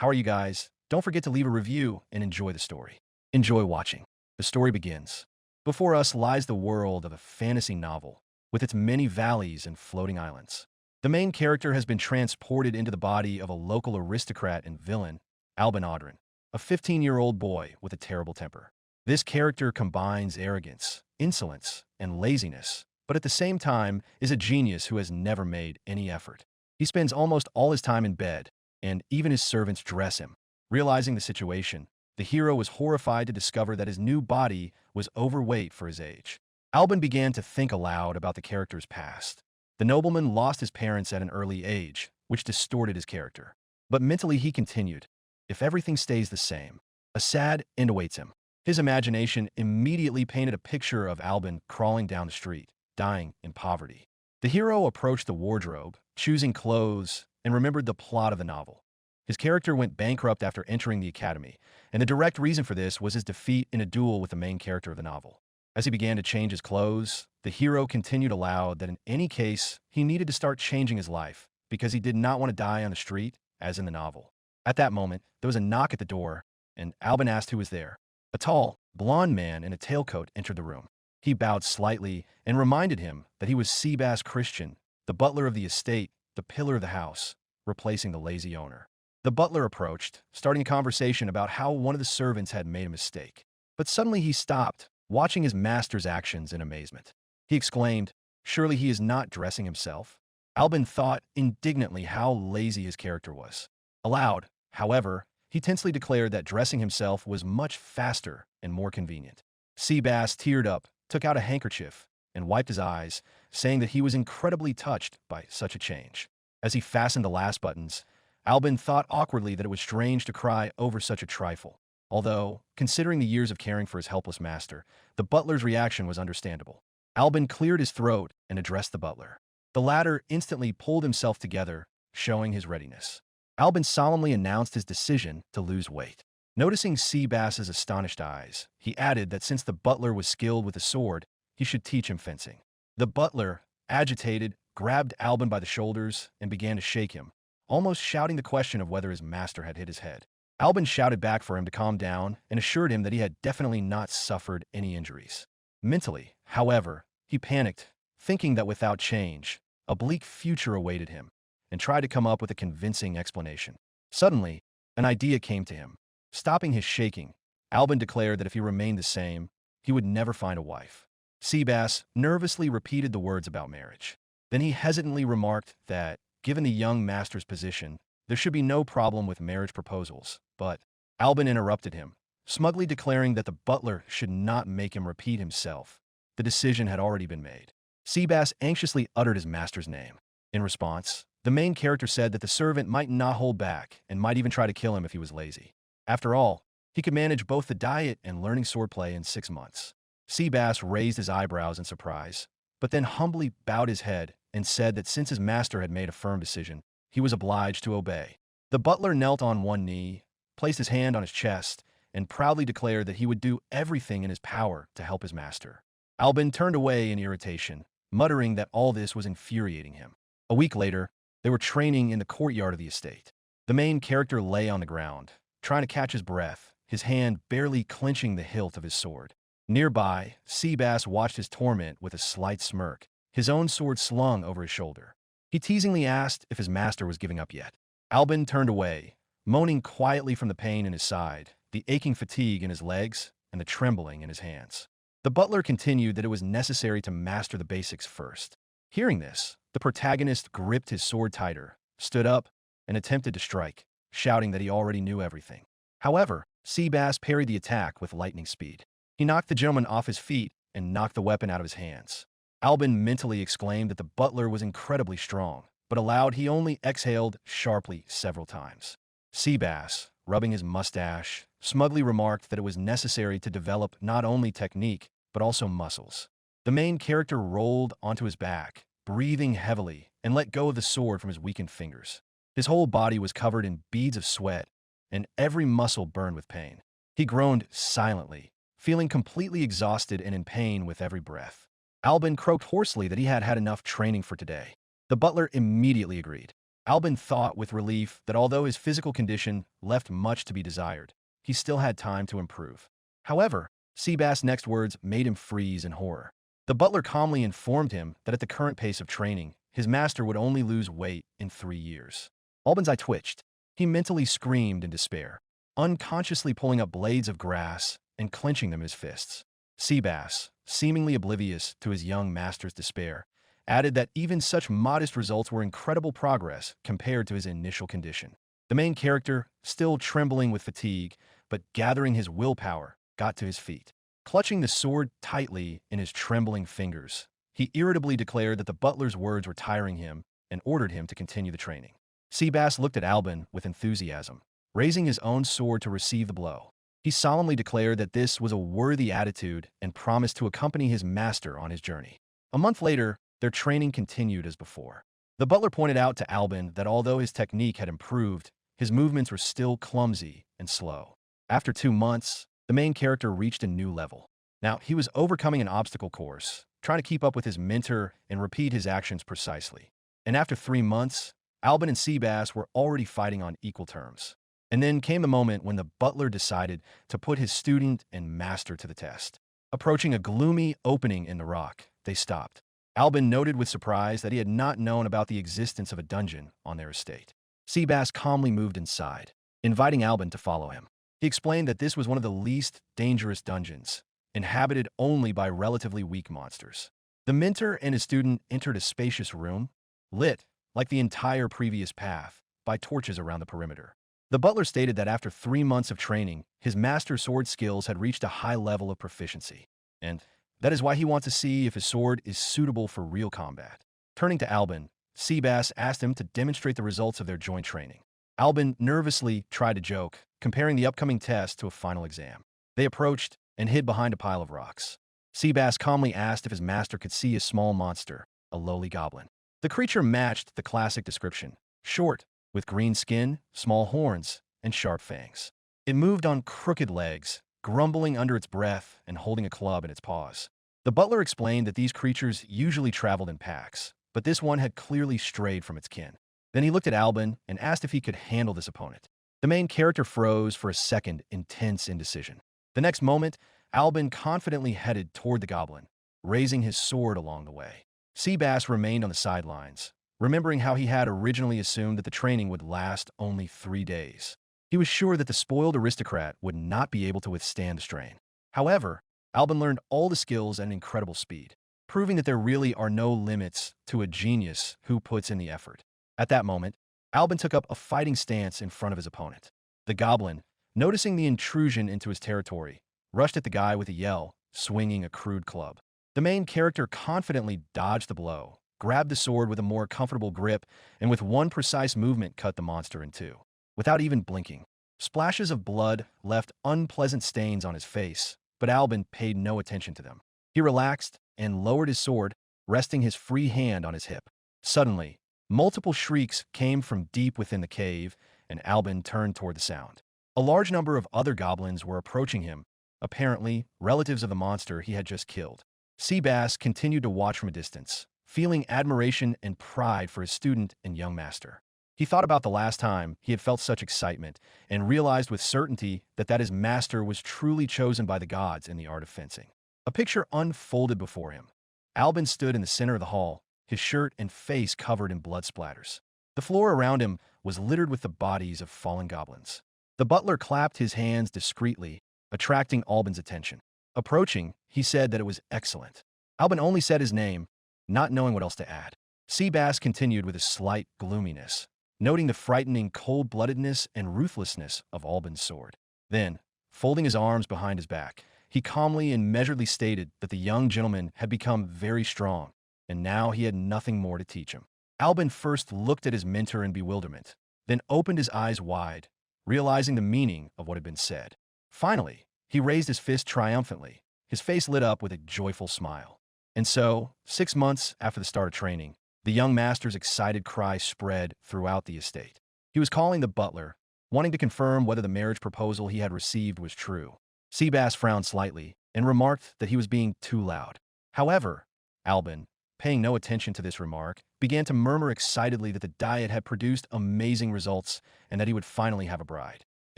How are you guys? Don't forget to leave a review and enjoy the story. Enjoy watching. The story begins. Before us lies the world of a fantasy novel, with its many valleys and floating islands. The main character has been transported into the body of a local aristocrat and villain, Albin Audrin, a 15-year-old boy with a terrible temper. This character combines arrogance, insolence, and laziness, but at the same time is a genius who has never made any effort. He spends almost all his time in bed, and even his servants dress him. Realizing the situation, the hero was horrified to discover that his new body was overweight for his age. Albin began to think aloud about the character's past. The nobleman lost his parents at an early age, which distorted his character. But mentally he continued, if everything stays the same, a sad end awaits him. His imagination immediately painted a picture of Albin crawling down the street, dying in poverty. The hero approached the wardrobe, choosing clothes, and remembered the plot of the novel. His character went bankrupt after entering the academy, and the direct reason for this was his defeat in a duel with the main character of the novel. As he began to change his clothes, the hero continued aloud that in any case, he needed to start changing his life because he did not want to die on the street, as in the novel. At that moment, there was a knock at the door, and Albin asked who was there. A tall, blond man in a tailcoat entered the room. He bowed slightly and reminded him that he was Seabass Christian, the butler of the estate, the pillar of the house, replacing the lazy owner. The butler approached, starting a conversation about how one of the servants had made a mistake. But suddenly he stopped, watching his master's actions in amazement. He exclaimed, surely he is not dressing himself? Albin thought indignantly how lazy his character was. Aloud, however, he tensely declared that dressing himself was much faster and more convenient. Seabass teared up, took out a handkerchief, and wiped his eyes, saying that he was incredibly touched by such a change. As he fastened the last buttons, Albin thought awkwardly that it was strange to cry over such a trifle. Although, considering the years of caring for his helpless master, the butler's reaction was understandable. Albin cleared his throat and addressed the butler. The latter instantly pulled himself together, showing his readiness. Albin solemnly announced his decision to lose weight. Noticing Seabass's astonished eyes, he added that since the butler was skilled with a sword, he should teach him fencing. The butler, agitated, grabbed Albin by the shoulders and began to shake him, almost shouting the question of whether his master had hit his head. Albin shouted back for him to calm down and assured him that he had definitely not suffered any injuries. Mentally, however, he panicked, thinking that without change, a bleak future awaited him, and tried to come up with a convincing explanation. Suddenly, an idea came to him. Stopping his shaking, Albin declared that if he remained the same, he would never find a wife. Seabass nervously repeated the words about marriage. Then he hesitantly remarked that, given the young master's position, there should be no problem with marriage proposals, but Albin interrupted him, smugly declaring that the butler should not make him repeat himself. The decision had already been made. Seabass anxiously uttered his master's name. In response, the main character said that the servant might not hold back and might even try to kill him if he was lazy. After all, he could manage both the diet and learning swordplay in 6 months. Seabass raised his eyebrows in surprise, but then humbly bowed his head and said that since his master had made a firm decision, he was obliged to obey. The butler knelt on one knee, placed his hand on his chest, and proudly declared that he would do everything in his power to help his master. Albin turned away in irritation, muttering that all this was infuriating him. A week later, they were training in the courtyard of the estate. The main character lay on the ground, trying to catch his breath, his hand barely clenching the hilt of his sword. Nearby, Seabass watched his torment with a slight smirk, his own sword slung over his shoulder. He teasingly asked if his master was giving up yet. Albin turned away, moaning quietly from the pain in his side, the aching fatigue in his legs, and the trembling in his hands. The butler continued that it was necessary to master the basics first. Hearing this, the protagonist gripped his sword tighter, stood up, and attempted to strike, shouting that he already knew everything. However, Seabass parried the attack with lightning speed. He knocked the gentleman off his feet and knocked the weapon out of his hands. Albin mentally exclaimed that the butler was incredibly strong, but aloud he only exhaled sharply several times. Seabass, rubbing his mustache, smugly remarked that it was necessary to develop not only technique, but also muscles. The main character rolled onto his back, breathing heavily, and let go of the sword from his weakened fingers. His whole body was covered in beads of sweat, and every muscle burned with pain. He groaned silently, feeling completely exhausted and in pain with every breath. Albin croaked hoarsely that he had had enough training for today. The butler immediately agreed. Albin thought with relief that although his physical condition left much to be desired, he still had time to improve. However, Seabass's next words made him freeze in horror. The butler calmly informed him that at the current pace of training, his master would only lose weight in 3 years. Albin's eye twitched. He mentally screamed in despair, unconsciously pulling up blades of grass and clenching them in his fists. Seabass, seemingly oblivious to his young master's despair, added that even such modest results were incredible progress compared to his initial condition. The main character, still trembling with fatigue, but gathering his willpower, got to his feet. Clutching the sword tightly in his trembling fingers, he irritably declared that the butler's words were tiring him and ordered him to continue the training. Seabass looked at Albin with enthusiasm, raising his own sword to receive the blow. He solemnly declared that this was a worthy attitude and promised to accompany his master on his journey. A month later, their training continued as before. The butler pointed out to Albin that although his technique had improved, his movements were still clumsy and slow. After 2 months, the main character reached a new level. Now, he was overcoming an obstacle course, trying to keep up with his mentor and repeat his actions precisely. And after 3 months, Albin and Seabass were already fighting on equal terms. And then came the moment when the butler decided to put his student and master to the test. Approaching a gloomy opening in the rock, they stopped. Albin noted with surprise that he had not known about the existence of a dungeon on their estate. Seabass calmly moved inside, inviting Albin to follow him. He explained that this was one of the least dangerous dungeons, inhabited only by relatively weak monsters. The mentor and his student entered a spacious room, lit, like the entire previous path, by torches around the perimeter. The butler stated that after 3 months of training, his master's sword skills had reached a high level of proficiency, and that is why he wants to see if his sword is suitable for real combat. Turning to Albin, Seabass asked him to demonstrate the results of their joint training. Albin nervously tried to joke, comparing the upcoming test to a final exam. They approached and hid behind a pile of rocks. Seabass calmly asked if his master could see a small monster, a lowly goblin. The creature matched the classic description: short, with green skin, small horns, and sharp fangs. It moved on crooked legs, grumbling under its breath and holding a club in its paws. The butler explained that these creatures usually traveled in packs, but this one had clearly strayed from its kin. Then he looked at Albin and asked if he could handle this opponent. The main character froze for a second in tense indecision. The next moment, Albin confidently headed toward the goblin, raising his sword along the way. Seabass remained on the sidelines, remembering how he had originally assumed that the training would last only 3 days. He was sure that the spoiled aristocrat would not be able to withstand the strain. However, Albin learned all the skills at an incredible speed, proving that there really are no limits to a genius who puts in the effort. At that moment, Albin took up a fighting stance in front of his opponent. The goblin, noticing the intrusion into his territory, rushed at the guy with a yell, swinging a crude club. The main character confidently dodged the blow, grabbed the sword with a more comfortable grip, and with one precise movement cut the monster in two. Without even blinking, splashes of blood left unpleasant stains on his face, but Albin paid no attention to them. He relaxed and lowered his sword, resting his free hand on his hip. Suddenly, multiple shrieks came from deep within the cave, and Albin turned toward the sound. A large number of other goblins were approaching him, apparently relatives of the monster he had just killed. Seabass continued to watch from a distance, feeling admiration and pride for his student and young master. He thought about the last time he had felt such excitement and realized with certainty that his master was truly chosen by the gods in the art of fencing. A picture unfolded before him. Albin stood in the center of the hall, his shirt and face covered in blood splatters. The floor around him was littered with the bodies of fallen goblins. The butler clapped his hands discreetly, attracting Albin's attention. Approaching, he said that it was excellent. Albin only said his name, not knowing what else to add. Seabass continued with a slight gloominess, noting the frightening cold-bloodedness and ruthlessness of Albin's sword. Then, folding his arms behind his back, he calmly and measuredly stated that the young gentleman had become very strong, and now he had nothing more to teach him. Albin first looked at his mentor in bewilderment, then opened his eyes wide, realizing the meaning of what had been said. Finally, he raised his fist triumphantly, his face lit up with a joyful smile. And so, 6 months after the start of training, the young master's excited cry spread throughout the estate. He was calling the butler, wanting to confirm whether the marriage proposal he had received was true. Seabass frowned slightly and remarked that he was being too loud. However, Albin, paying no attention to this remark, began to murmur excitedly that the diet had produced amazing results and that he would finally have a bride.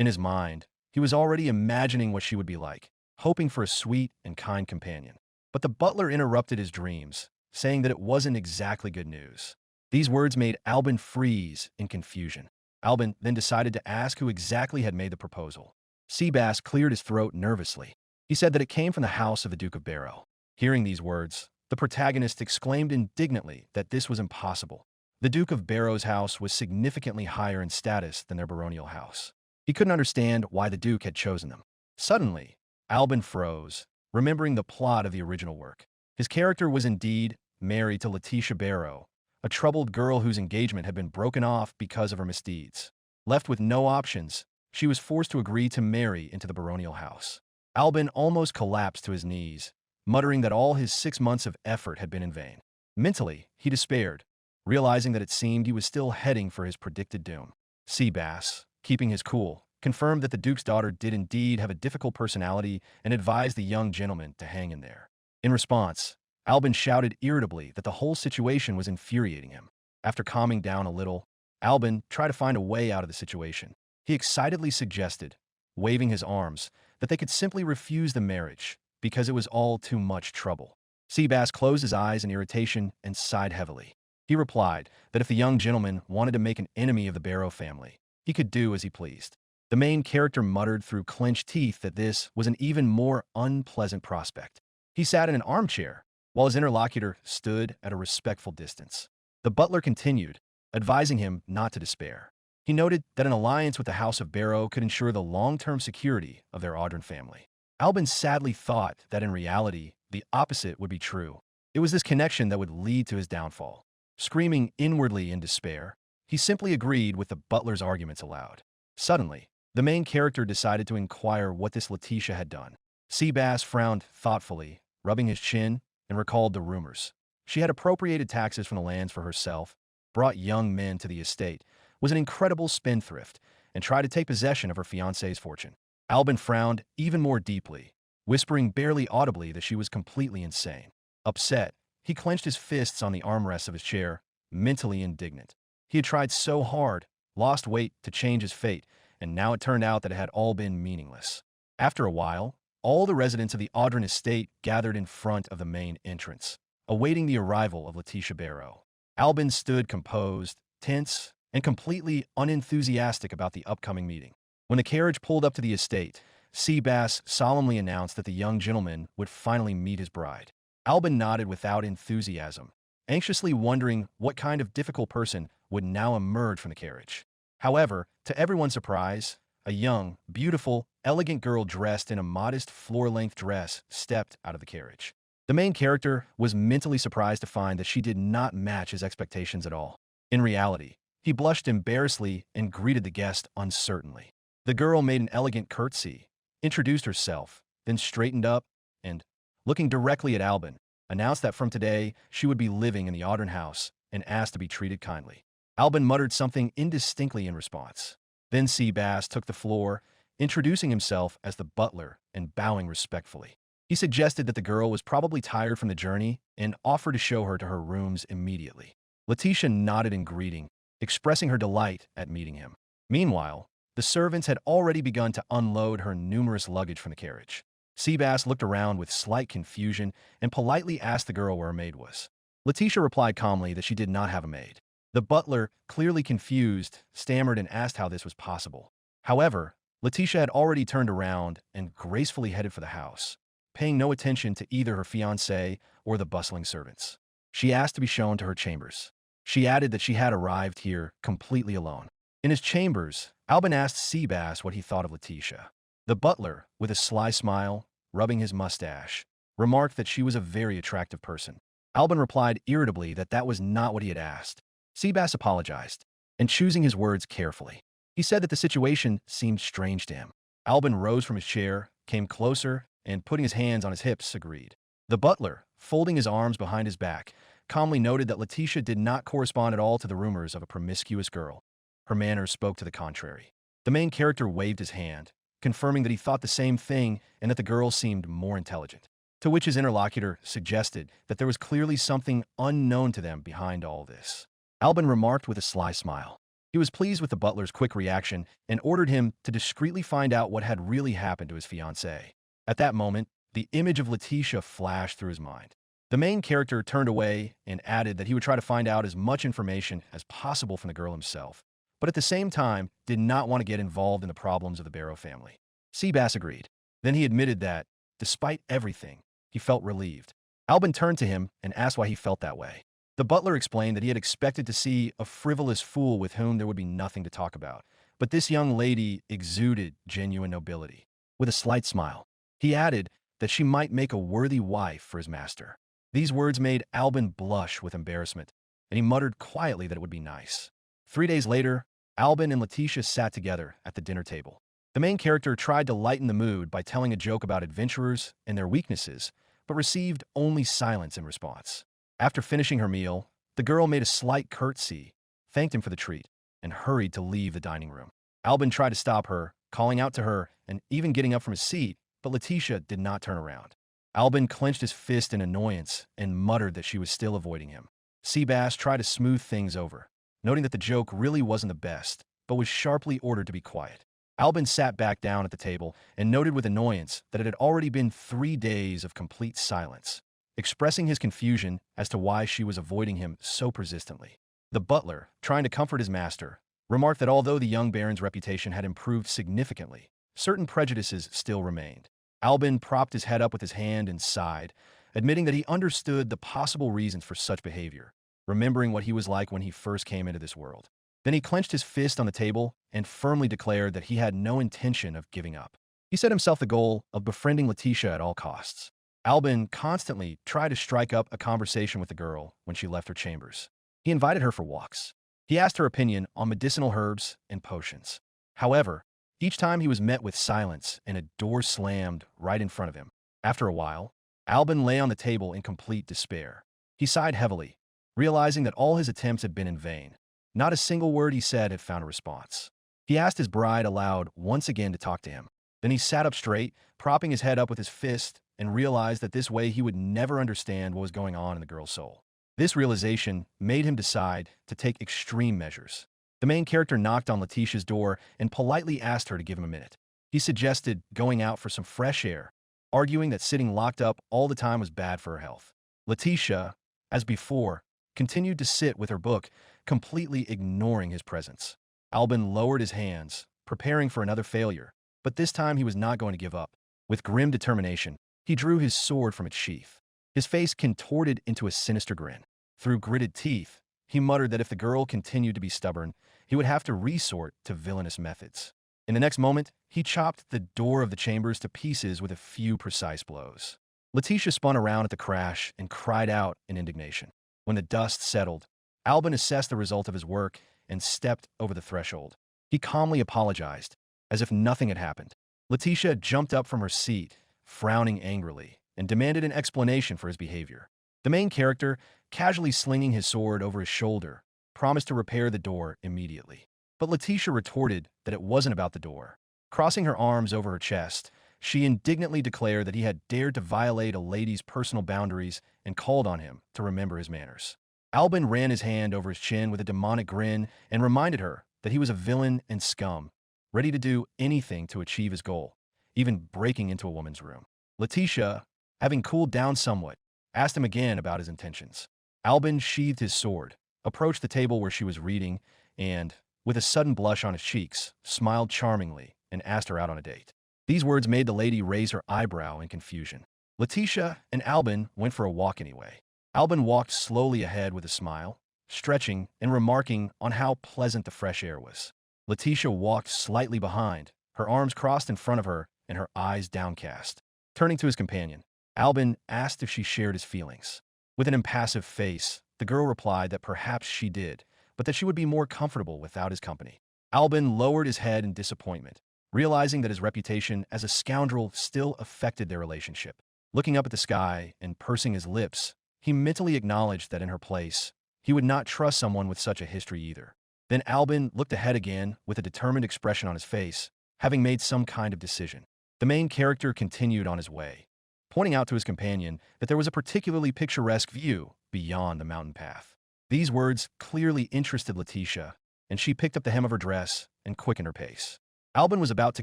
In his mind, he was already imagining what she would be like, hoping for a sweet and kind companion. But the butler interrupted his dreams, saying that it wasn't exactly good news. These words made Albin freeze in confusion. Albin then decided to ask who exactly had made the proposal. Seabass cleared his throat nervously. He said that it came from the house of the Duke of Barrow. Hearing these words, the protagonist exclaimed indignantly that this was impossible. The Duke of Barrow's house was significantly higher in status than their baronial house. He couldn't understand why the Duke had chosen them. Suddenly, Albin froze, remembering the plot of the original work. His character was indeed married to Letitia Barrow, a troubled girl whose engagement had been broken off because of her misdeeds. Left with no options, she was forced to agree to marry into the baronial house. Albin almost collapsed to his knees, muttering that all his 6 months of effort had been in vain. Mentally, he despaired, realizing that it seemed he was still heading for his predicted doom. Seabass, keeping his cool, confirmed that the Duke's daughter did indeed have a difficult personality and advised the young gentleman to hang in there. In response, Albin shouted irritably that the whole situation was infuriating him. After calming down a little, Albin tried to find a way out of the situation. He excitedly suggested, waving his arms, that they could simply refuse the marriage, because it was all too much trouble. Seabass closed his eyes in irritation and sighed heavily. He replied that if the young gentleman wanted to make an enemy of the Barrow family, he could do as he pleased. The main character muttered through clenched teeth that this was an even more unpleasant prospect. He sat in an armchair, while his interlocutor stood at a respectful distance. The butler continued, advising him not to despair. He noted that an alliance with the House of Barrow could ensure the long-term security of their Audran family. Albin sadly thought that in reality, the opposite would be true. It was this connection that would lead to his downfall. Screaming inwardly in despair, he simply agreed with the butler's arguments aloud. Suddenly, the main character decided to inquire what this Letitia had done. Seabass frowned thoughtfully, rubbing his chin, and recalled the rumors. She had appropriated taxes from the lands for herself, brought young men to the estate, was an incredible spendthrift, and tried to take possession of her fiancé's fortune. Albin frowned even more deeply, whispering barely audibly that she was completely insane. Upset, he clenched his fists on the armrests of his chair, mentally indignant. He had tried so hard, lost weight to change his fate, and now it turned out that it had all been meaningless. After a while, all the residents of the Audran estate gathered in front of the main entrance, awaiting the arrival of Letitia Barrow. Albin stood composed, tense, and completely unenthusiastic about the upcoming meeting. When the carriage pulled up to the estate, Seabass solemnly announced that the young gentleman would finally meet his bride. Albin nodded without enthusiasm, anxiously wondering what kind of difficult person would now emerge from the carriage. However, to everyone's surprise, a young, beautiful, elegant girl dressed in a modest floor-length dress stepped out of the carriage. The main character was mentally surprised to find that she did not match his expectations at all. In reality, he blushed embarrassedly and greeted the guest uncertainly. The girl made an elegant curtsy, introduced herself, then straightened up, and, looking directly at Albin, announced that from today she would be living in the Audran house and asked to be treated kindly. Albin muttered something indistinctly in response. Then Seabass took the floor, introducing himself as the butler and bowing respectfully. He suggested that the girl was probably tired from the journey and offered to show her to her rooms immediately. Letitia nodded in greeting, expressing her delight at meeting him. Meanwhile, the servants had already begun to unload her numerous luggage from the carriage. Seabass looked around with slight confusion and politely asked the girl where her maid was. Letitia replied calmly that she did not have a maid. The butler, clearly confused, stammered and asked how this was possible. However, Letitia had already turned around and gracefully headed for the house, paying no attention to either her fiancé or the bustling servants. She asked to be shown to her chambers. She added that she had arrived here completely alone. In his chambers, Albin asked Seabass what he thought of Letitia. The butler, with a sly smile, rubbing his mustache, remarked that she was a very attractive person. Albin replied irritably that that was not what he had asked. Seabass apologized, and choosing his words carefully, he said that the situation seemed strange to him. Albin rose from his chair, came closer, and putting his hands on his hips, agreed. The butler, folding his arms behind his back, calmly noted that Letitia did not correspond at all to the rumors of a promiscuous girl. Her manners spoke to the contrary. The main character waved his hand, confirming that he thought the same thing and that the girl seemed more intelligent. to which his interlocutor suggested that there was clearly something unknown to them behind all this. Albin remarked with a sly smile. He was pleased with the butler's quick reaction and ordered him to discreetly find out what had really happened to his fiancée. At that moment, the image of Letitia flashed through his mind. The main character turned away and added that he would try to find out as much information as possible from the girl himself, but at the same time did not want to get involved in the problems of the Barrow family. Seabass agreed. Then he admitted that, despite everything, he felt relieved. Albin turned to him and asked why he felt that way. The butler explained that he had expected to see a frivolous fool with whom there would be nothing to talk about, but this young lady exuded genuine nobility. With a slight smile, he added that she might make a worthy wife for his master. These words made Albin blush with embarrassment, and he muttered quietly that it would be nice. 3 days later, Albin and Letitia sat together at the dinner table. The main character tried to lighten the mood by telling a joke about adventurers and their weaknesses, but received only silence in response. After finishing her meal, the girl made a slight curtsy, thanked him for the treat, and hurried to leave the dining room. Albin tried to stop her, calling out to her and even getting up from his seat, but Letitia did not turn around. Albin clenched his fist in annoyance and muttered that she was still avoiding him. Seabass tried to smooth things over, noting that the joke really wasn't the best, but was sharply ordered to be quiet. Albin sat back down at the table and noted with annoyance that it had already been 3 days of complete silence, expressing his confusion as to why she was avoiding him so persistently. The butler, trying to comfort his master, remarked that although the young baron's reputation had improved significantly, certain prejudices still remained. Albin propped his head up with his hand and sighed, admitting that he understood the possible reasons for such behavior, remembering what he was like when he first came into this world. Then he clenched his fist on the table and firmly declared that he had no intention of giving up. He set himself the goal of befriending Letitia at all costs. Albin constantly tried to strike up a conversation with the girl when she left her chambers. He invited her for walks. He asked her opinion on medicinal herbs and potions. However, each time he was met with silence and a door slammed right in front of him. After a while, Albin lay on the table in complete despair. He sighed heavily, realizing that all his attempts had been in vain. Not a single word he said had found a response. He asked his bride aloud once again to talk to him. Then he sat up straight, propping his head up with his fist, and realized that this way he would never understand what was going on in the girl's soul. This realization made him decide to take extreme measures. The main character knocked on Letitia's door and politely asked her to give him a minute. He suggested going out for some fresh air, arguing that sitting locked up all the time was bad for her health. Letitia, as before, continued to sit with her book, completely ignoring his presence. Albin lowered his hands, preparing for another failure, but this time he was not going to give up. With grim determination, he drew his sword from its sheath. His face contorted into a sinister grin. Through gritted teeth, he muttered that if the girl continued to be stubborn, he would have to resort to villainous methods. In the next moment, he chopped the door of the chambers to pieces with a few precise blows. Letitia spun around at the crash and cried out in indignation. When the dust settled, Albin assessed the result of his work and stepped over the threshold. He calmly apologized, as if nothing had happened. Letitia jumped up from her seat, frowning angrily, and demanded an explanation for his behavior. The main character, casually slinging his sword over his shoulder, promised to repair the door immediately. But Letitia retorted that it wasn't about the door. Crossing her arms over her chest, she indignantly declared that he had dared to violate a lady's personal boundaries and called on him to remember his manners. Albin ran his hand over his chin with a demonic grin and reminded her that he was a villain and scum, ready to do anything to achieve his goal, even breaking into a woman's room. Letitia, having cooled down somewhat, asked him again about his intentions. Albin sheathed his sword, approached the table where she was reading, and, with a sudden blush on his cheeks, smiled charmingly and asked her out on a date. These words made the lady raise her eyebrow in confusion. Letitia and Albin went for a walk anyway. Albin walked slowly ahead with a smile, stretching and remarking on how pleasant the fresh air was. Letitia walked slightly behind, her arms crossed in front of her and her eyes downcast. Turning to his companion, Albin asked if she shared his feelings. With an impassive face, the girl replied that perhaps she did, but that she would be more comfortable without his company. Albin lowered his head in disappointment, realizing that his reputation as a scoundrel still affected their relationship. Looking up at the sky and pursing his lips, he mentally acknowledged that in her place, he would not trust someone with such a history either. Then Albin looked ahead again with a determined expression on his face, having made some kind of decision. The main character continued on his way, pointing out to his companion that there was a particularly picturesque view beyond the mountain path. These words clearly interested Letitia, and she picked up the hem of her dress and quickened her pace. Albin was about to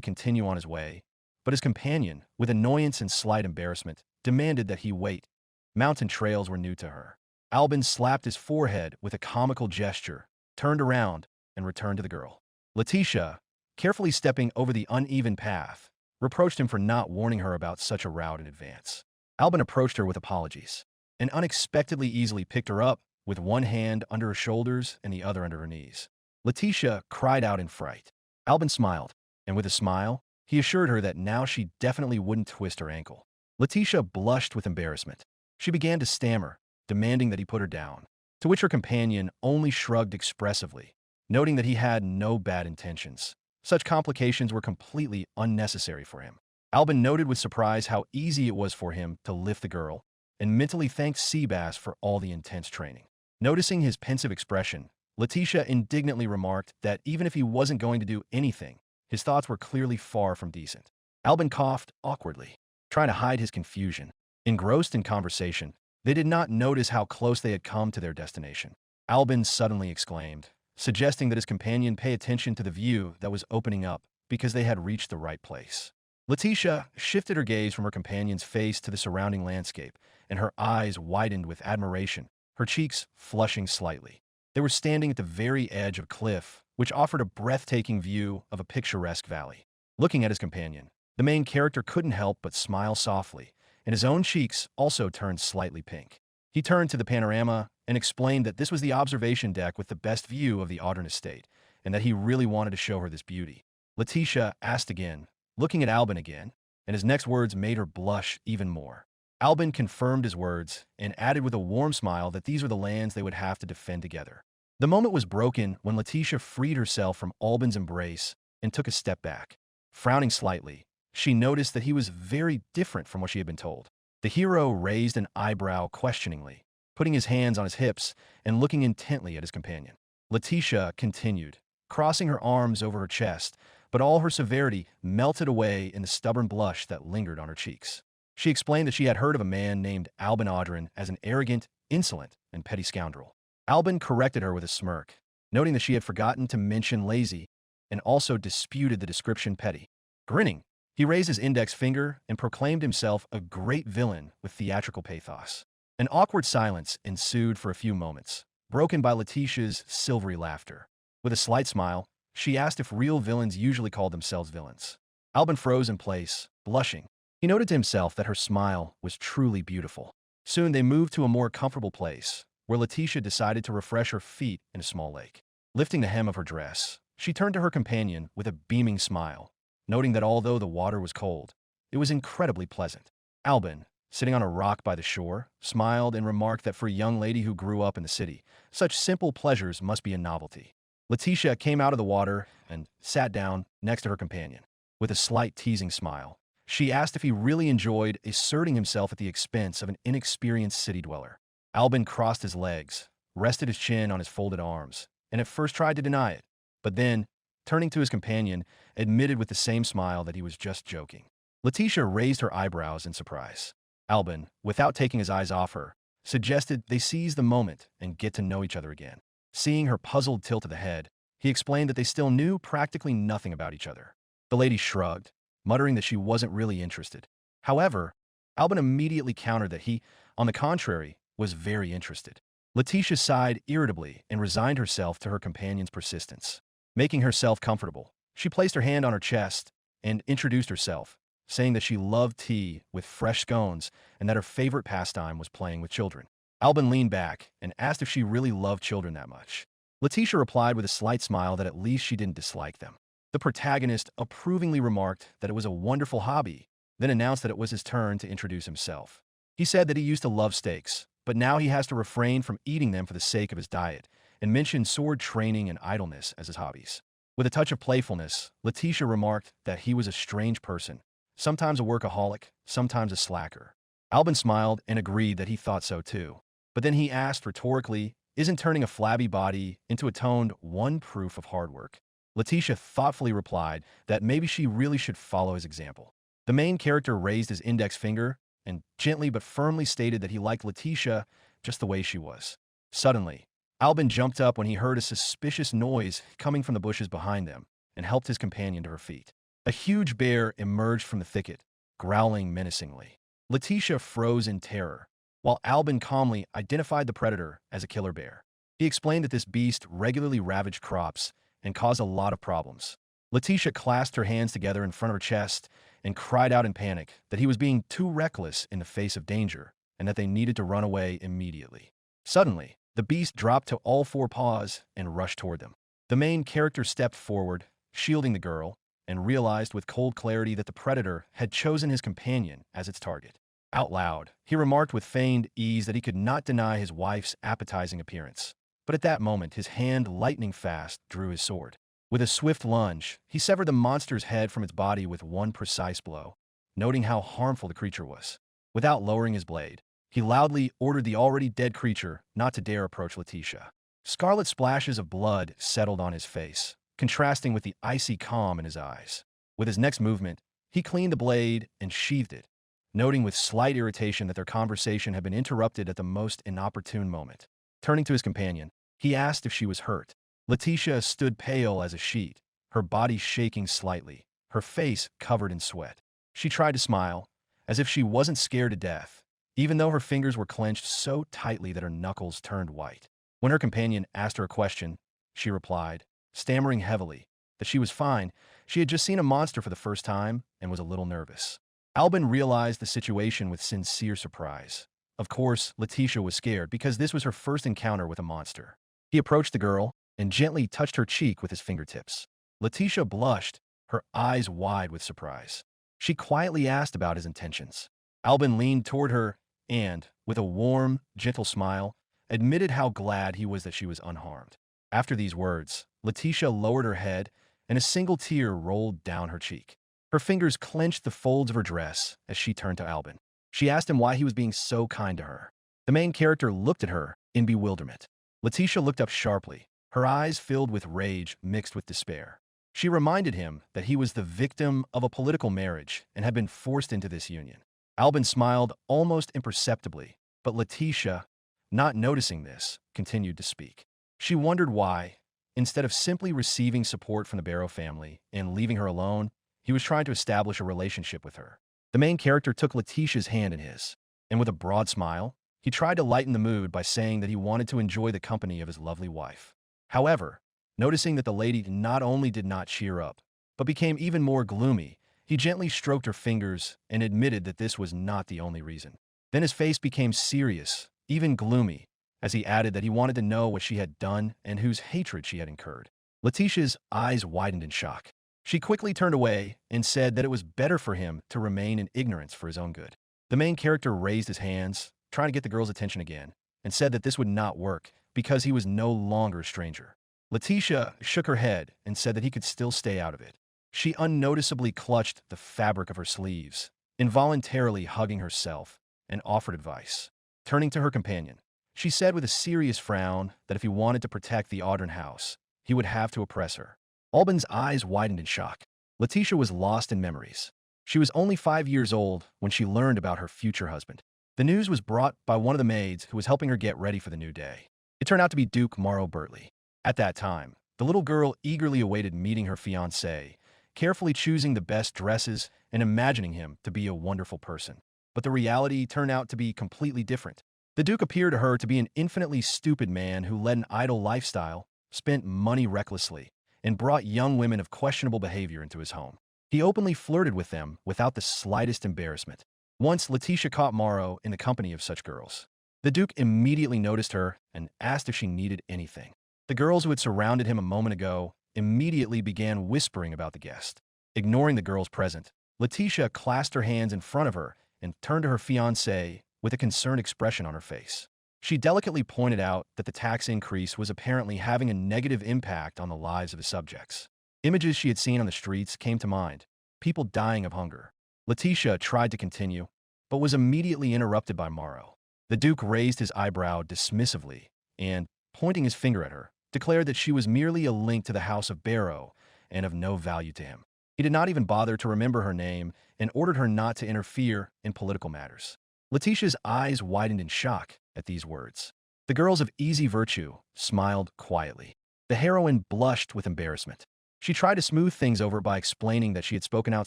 continue on his way, but his companion, with annoyance and slight embarrassment, demanded that he wait. Mountain trails were new to her. Albin slapped his forehead with a comical gesture, turned around, and returned to the girl. Letitia, carefully stepping over the uneven path, reproached him for not warning her about such a route in advance. Albin approached her with apologies, and unexpectedly easily picked her up with one hand under her shoulders and the other under her knees. Letitia cried out in fright. Albin smiled, and with a smile, he assured her that now she definitely wouldn't twist her ankle. Letitia blushed with embarrassment. She began to stammer, demanding that he put her down, to which her companion only shrugged expressively, noting that he had no bad intentions. Such complications were completely unnecessary for him. Albin noted with surprise how easy it was for him to lift the girl, and mentally thanked Seabass for all the intense training. Noticing his pensive expression, Letitia indignantly remarked that even if he wasn't going to do anything, his thoughts were clearly far from decent. Albin coughed awkwardly, trying to hide his confusion. Engrossed in conversation, they did not notice how close they had come to their destination. Albin suddenly exclaimed, suggesting that his companion pay attention to the view that was opening up because they had reached the right place. Letitia shifted her gaze from her companion's face to the surrounding landscape, and her eyes widened with admiration, her cheeks flushing slightly. They were standing at the very edge of a cliff, which offered a breathtaking view of a picturesque valley. Looking at his companion, the main character couldn't help but smile softly, and his own cheeks also turned slightly pink. He turned to the panorama and explained that this was the observation deck with the best view of the Audern estate, and that he really wanted to show her this beauty. Letitia asked again, looking at Albin again, and his next words made her blush even more. Albin confirmed his words and added with a warm smile that these were the lands they would have to defend together. The moment was broken when Letitia freed herself from Albin's embrace and took a step back. Frowning slightly, she noticed that he was very different from what she had been told. The hero raised an eyebrow questioningly, putting his hands on his hips and looking intently at his companion. Letitia continued, crossing her arms over her chest, but all her severity melted away in the stubborn blush that lingered on her cheeks. She explained that she had heard of a man named Albin Audern as an arrogant, insolent, and petty scoundrel. Albin corrected her with a smirk, noting that she had forgotten to mention lazy, and also disputed the description petty. Grinning, he raised his index finger and proclaimed himself a great villain with theatrical pathos. An awkward silence ensued for a few moments, broken by Letitia's silvery laughter. With a slight smile, she asked if real villains usually called themselves villains. Albin froze in place, blushing. He noted to himself that her smile was truly beautiful. Soon they moved to a more comfortable place, where Letitia decided to refresh her feet in a small lake. Lifting the hem of her dress, she turned to her companion with a beaming smile, noting that although the water was cold, it was incredibly pleasant. Albin, sitting on a rock by the shore, smiled and remarked that for a young lady who grew up in the city, such simple pleasures must be a novelty. Letitia came out of the water and sat down next to her companion. With a slight teasing smile, she asked if he really enjoyed asserting himself at the expense of an inexperienced city dweller. Albin crossed his legs, rested his chin on his folded arms, and at first tried to deny it, but then, turning to his companion, admitted with the same smile that he was just joking. Letitia raised her eyebrows in surprise. Albin, without taking his eyes off her, suggested they seize the moment and get to know each other again. Seeing her puzzled tilt of the head, he explained that they still knew practically nothing about each other. The lady shrugged, muttering that she wasn't really interested. However, Albin immediately countered that he, on the contrary, was very interested. Letitia sighed irritably and resigned herself to her companion's persistence. Making herself comfortable, she placed her hand on her chest and introduced herself, saying that she loved tea with fresh scones and that her favorite pastime was playing with children. Albin leaned back and asked if she really loved children that much. Letitia replied with a slight smile that at least she didn't dislike them. The protagonist approvingly remarked that it was a wonderful hobby, then announced that it was his turn to introduce himself. He said that he used to love steaks, but now he has to refrain from eating them for the sake of his diet, and mentioned sword training and idleness as his hobbies. With a touch of playfulness, Letitia remarked that he was a strange person, sometimes a workaholic, sometimes a slacker. Albin smiled and agreed that he thought so too. But then he asked rhetorically, isn't turning a flabby body into a toned one proof of hard work? Letitia thoughtfully replied that maybe she really should follow his example. The main character raised his index finger and gently but firmly stated that he liked Letitia just the way she was. Suddenly, Albin jumped up when he heard a suspicious noise coming from the bushes behind them and helped his companion to her feet. A huge bear emerged from the thicket, growling menacingly. Letitia froze in terror, while Albin calmly identified the predator as a killer bear. He explained that this beast regularly ravaged crops and caused a lot of problems. Letitia clasped her hands together in front of her chest and cried out in panic that he was being too reckless in the face of danger and that they needed to run away immediately. Suddenly, the beast dropped to all four paws and rushed toward them. The main character stepped forward, shielding the girl, and realized with cold clarity that the predator had chosen his companion as its target. Out loud, he remarked with feigned ease that he could not deny his wife's appetizing appearance. But at that moment, his hand lightning fast drew his sword. With a swift lunge, he severed the monster's head from its body with one precise blow, noting how harmful the creature was. Without lowering his blade, he loudly ordered the already dead creature not to dare approach Letitia. Scarlet splashes of blood settled on his face, contrasting with the icy calm in his eyes. With his next movement, he cleaned the blade and sheathed it, noting with slight irritation that their conversation had been interrupted at the most inopportune moment. Turning to his companion, he asked if she was hurt. Letitia stood pale as a sheet, her body shaking slightly, her face covered in sweat. She tried to smile, as if she wasn't scared to death, even though her fingers were clenched so tightly that her knuckles turned white. When her companion asked her a question, she replied, stammering heavily, that she was fine. She had just seen a monster for the first time and was a little nervous. Albin realized the situation with sincere surprise. Of course, Letitia was scared because this was her first encounter with a monster. He approached the girl and gently touched her cheek with his fingertips. Letitia blushed, her eyes wide with surprise. She quietly asked about his intentions. Albin leaned toward her and, with a warm, gentle smile, admitted how glad he was that she was unharmed. After these words, Letitia lowered her head and a single tear rolled down her cheek. Her fingers clenched the folds of her dress as she turned to Albin. She asked him why he was being so kind to her. The main character looked at her in bewilderment. Letitia looked up sharply, her eyes filled with rage mixed with despair. She reminded him that he was the victim of a political marriage and had been forced into this union. Albin smiled almost imperceptibly, but Letitia, not noticing this, continued to speak. She wondered why, instead of simply receiving support from the Barrow family and leaving her alone, he was trying to establish a relationship with her. The main character took Letitia's hand in his, and with a broad smile, he tried to lighten the mood by saying that he wanted to enjoy the company of his lovely wife. However, noticing that the lady not only did not cheer up, but became even more gloomy, he gently stroked her fingers and admitted that this was not the only reason. Then his face became serious, even gloomy, as he added that he wanted to know what she had done and whose hatred she had incurred. Letitia's eyes widened in shock. She quickly turned away and said that it was better for him to remain in ignorance for his own good. The main character raised his hands, trying to get the girl's attention again, and said that this would not work because he was no longer a stranger. Letitia shook her head and said that he could still stay out of it. She unnoticeably clutched the fabric of her sleeves, involuntarily hugging herself, and offered advice. Turning to her companion, she said with a serious frown that if he wanted to protect the Audron house, he would have to oppress her. Albin's eyes widened in shock. Letitia was lost in memories. She was only 5 years old when she learned about her future husband. The news was brought by one of the maids who was helping her get ready for the new day. It turned out to be Duke Morrow Bertley. At that time, the little girl eagerly awaited meeting her fiancé, carefully choosing the best dresses and imagining him to be a wonderful person. But the reality turned out to be completely different. The Duke appeared to her to be an infinitely stupid man who led an idle lifestyle, spent money recklessly, and brought young women of questionable behavior into his home. He openly flirted with them without the slightest embarrassment. Once Letitia caught Morrow in the company of such girls. The Duke immediately noticed her and asked if she needed anything. The girls who had surrounded him a moment ago immediately began whispering about the guest. Ignoring the girls present, Letitia clasped her hands in front of her and turned to her fiancé with a concerned expression on her face. She delicately pointed out that the tax increase was apparently having a negative impact on the lives of his subjects. Images she had seen on the streets came to mind, people dying of hunger. Letitia tried to continue, but was immediately interrupted by Morrow. The Duke raised his eyebrow dismissively and, pointing his finger at her, declared that she was merely a link to the House of Barrow and of no value to him. He did not even bother to remember her name and ordered her not to interfere in political matters. Letitia's eyes widened in shock at these words. The girls of easy virtue smiled quietly. The heroine blushed with embarrassment. She tried to smooth things over by explaining that she had spoken out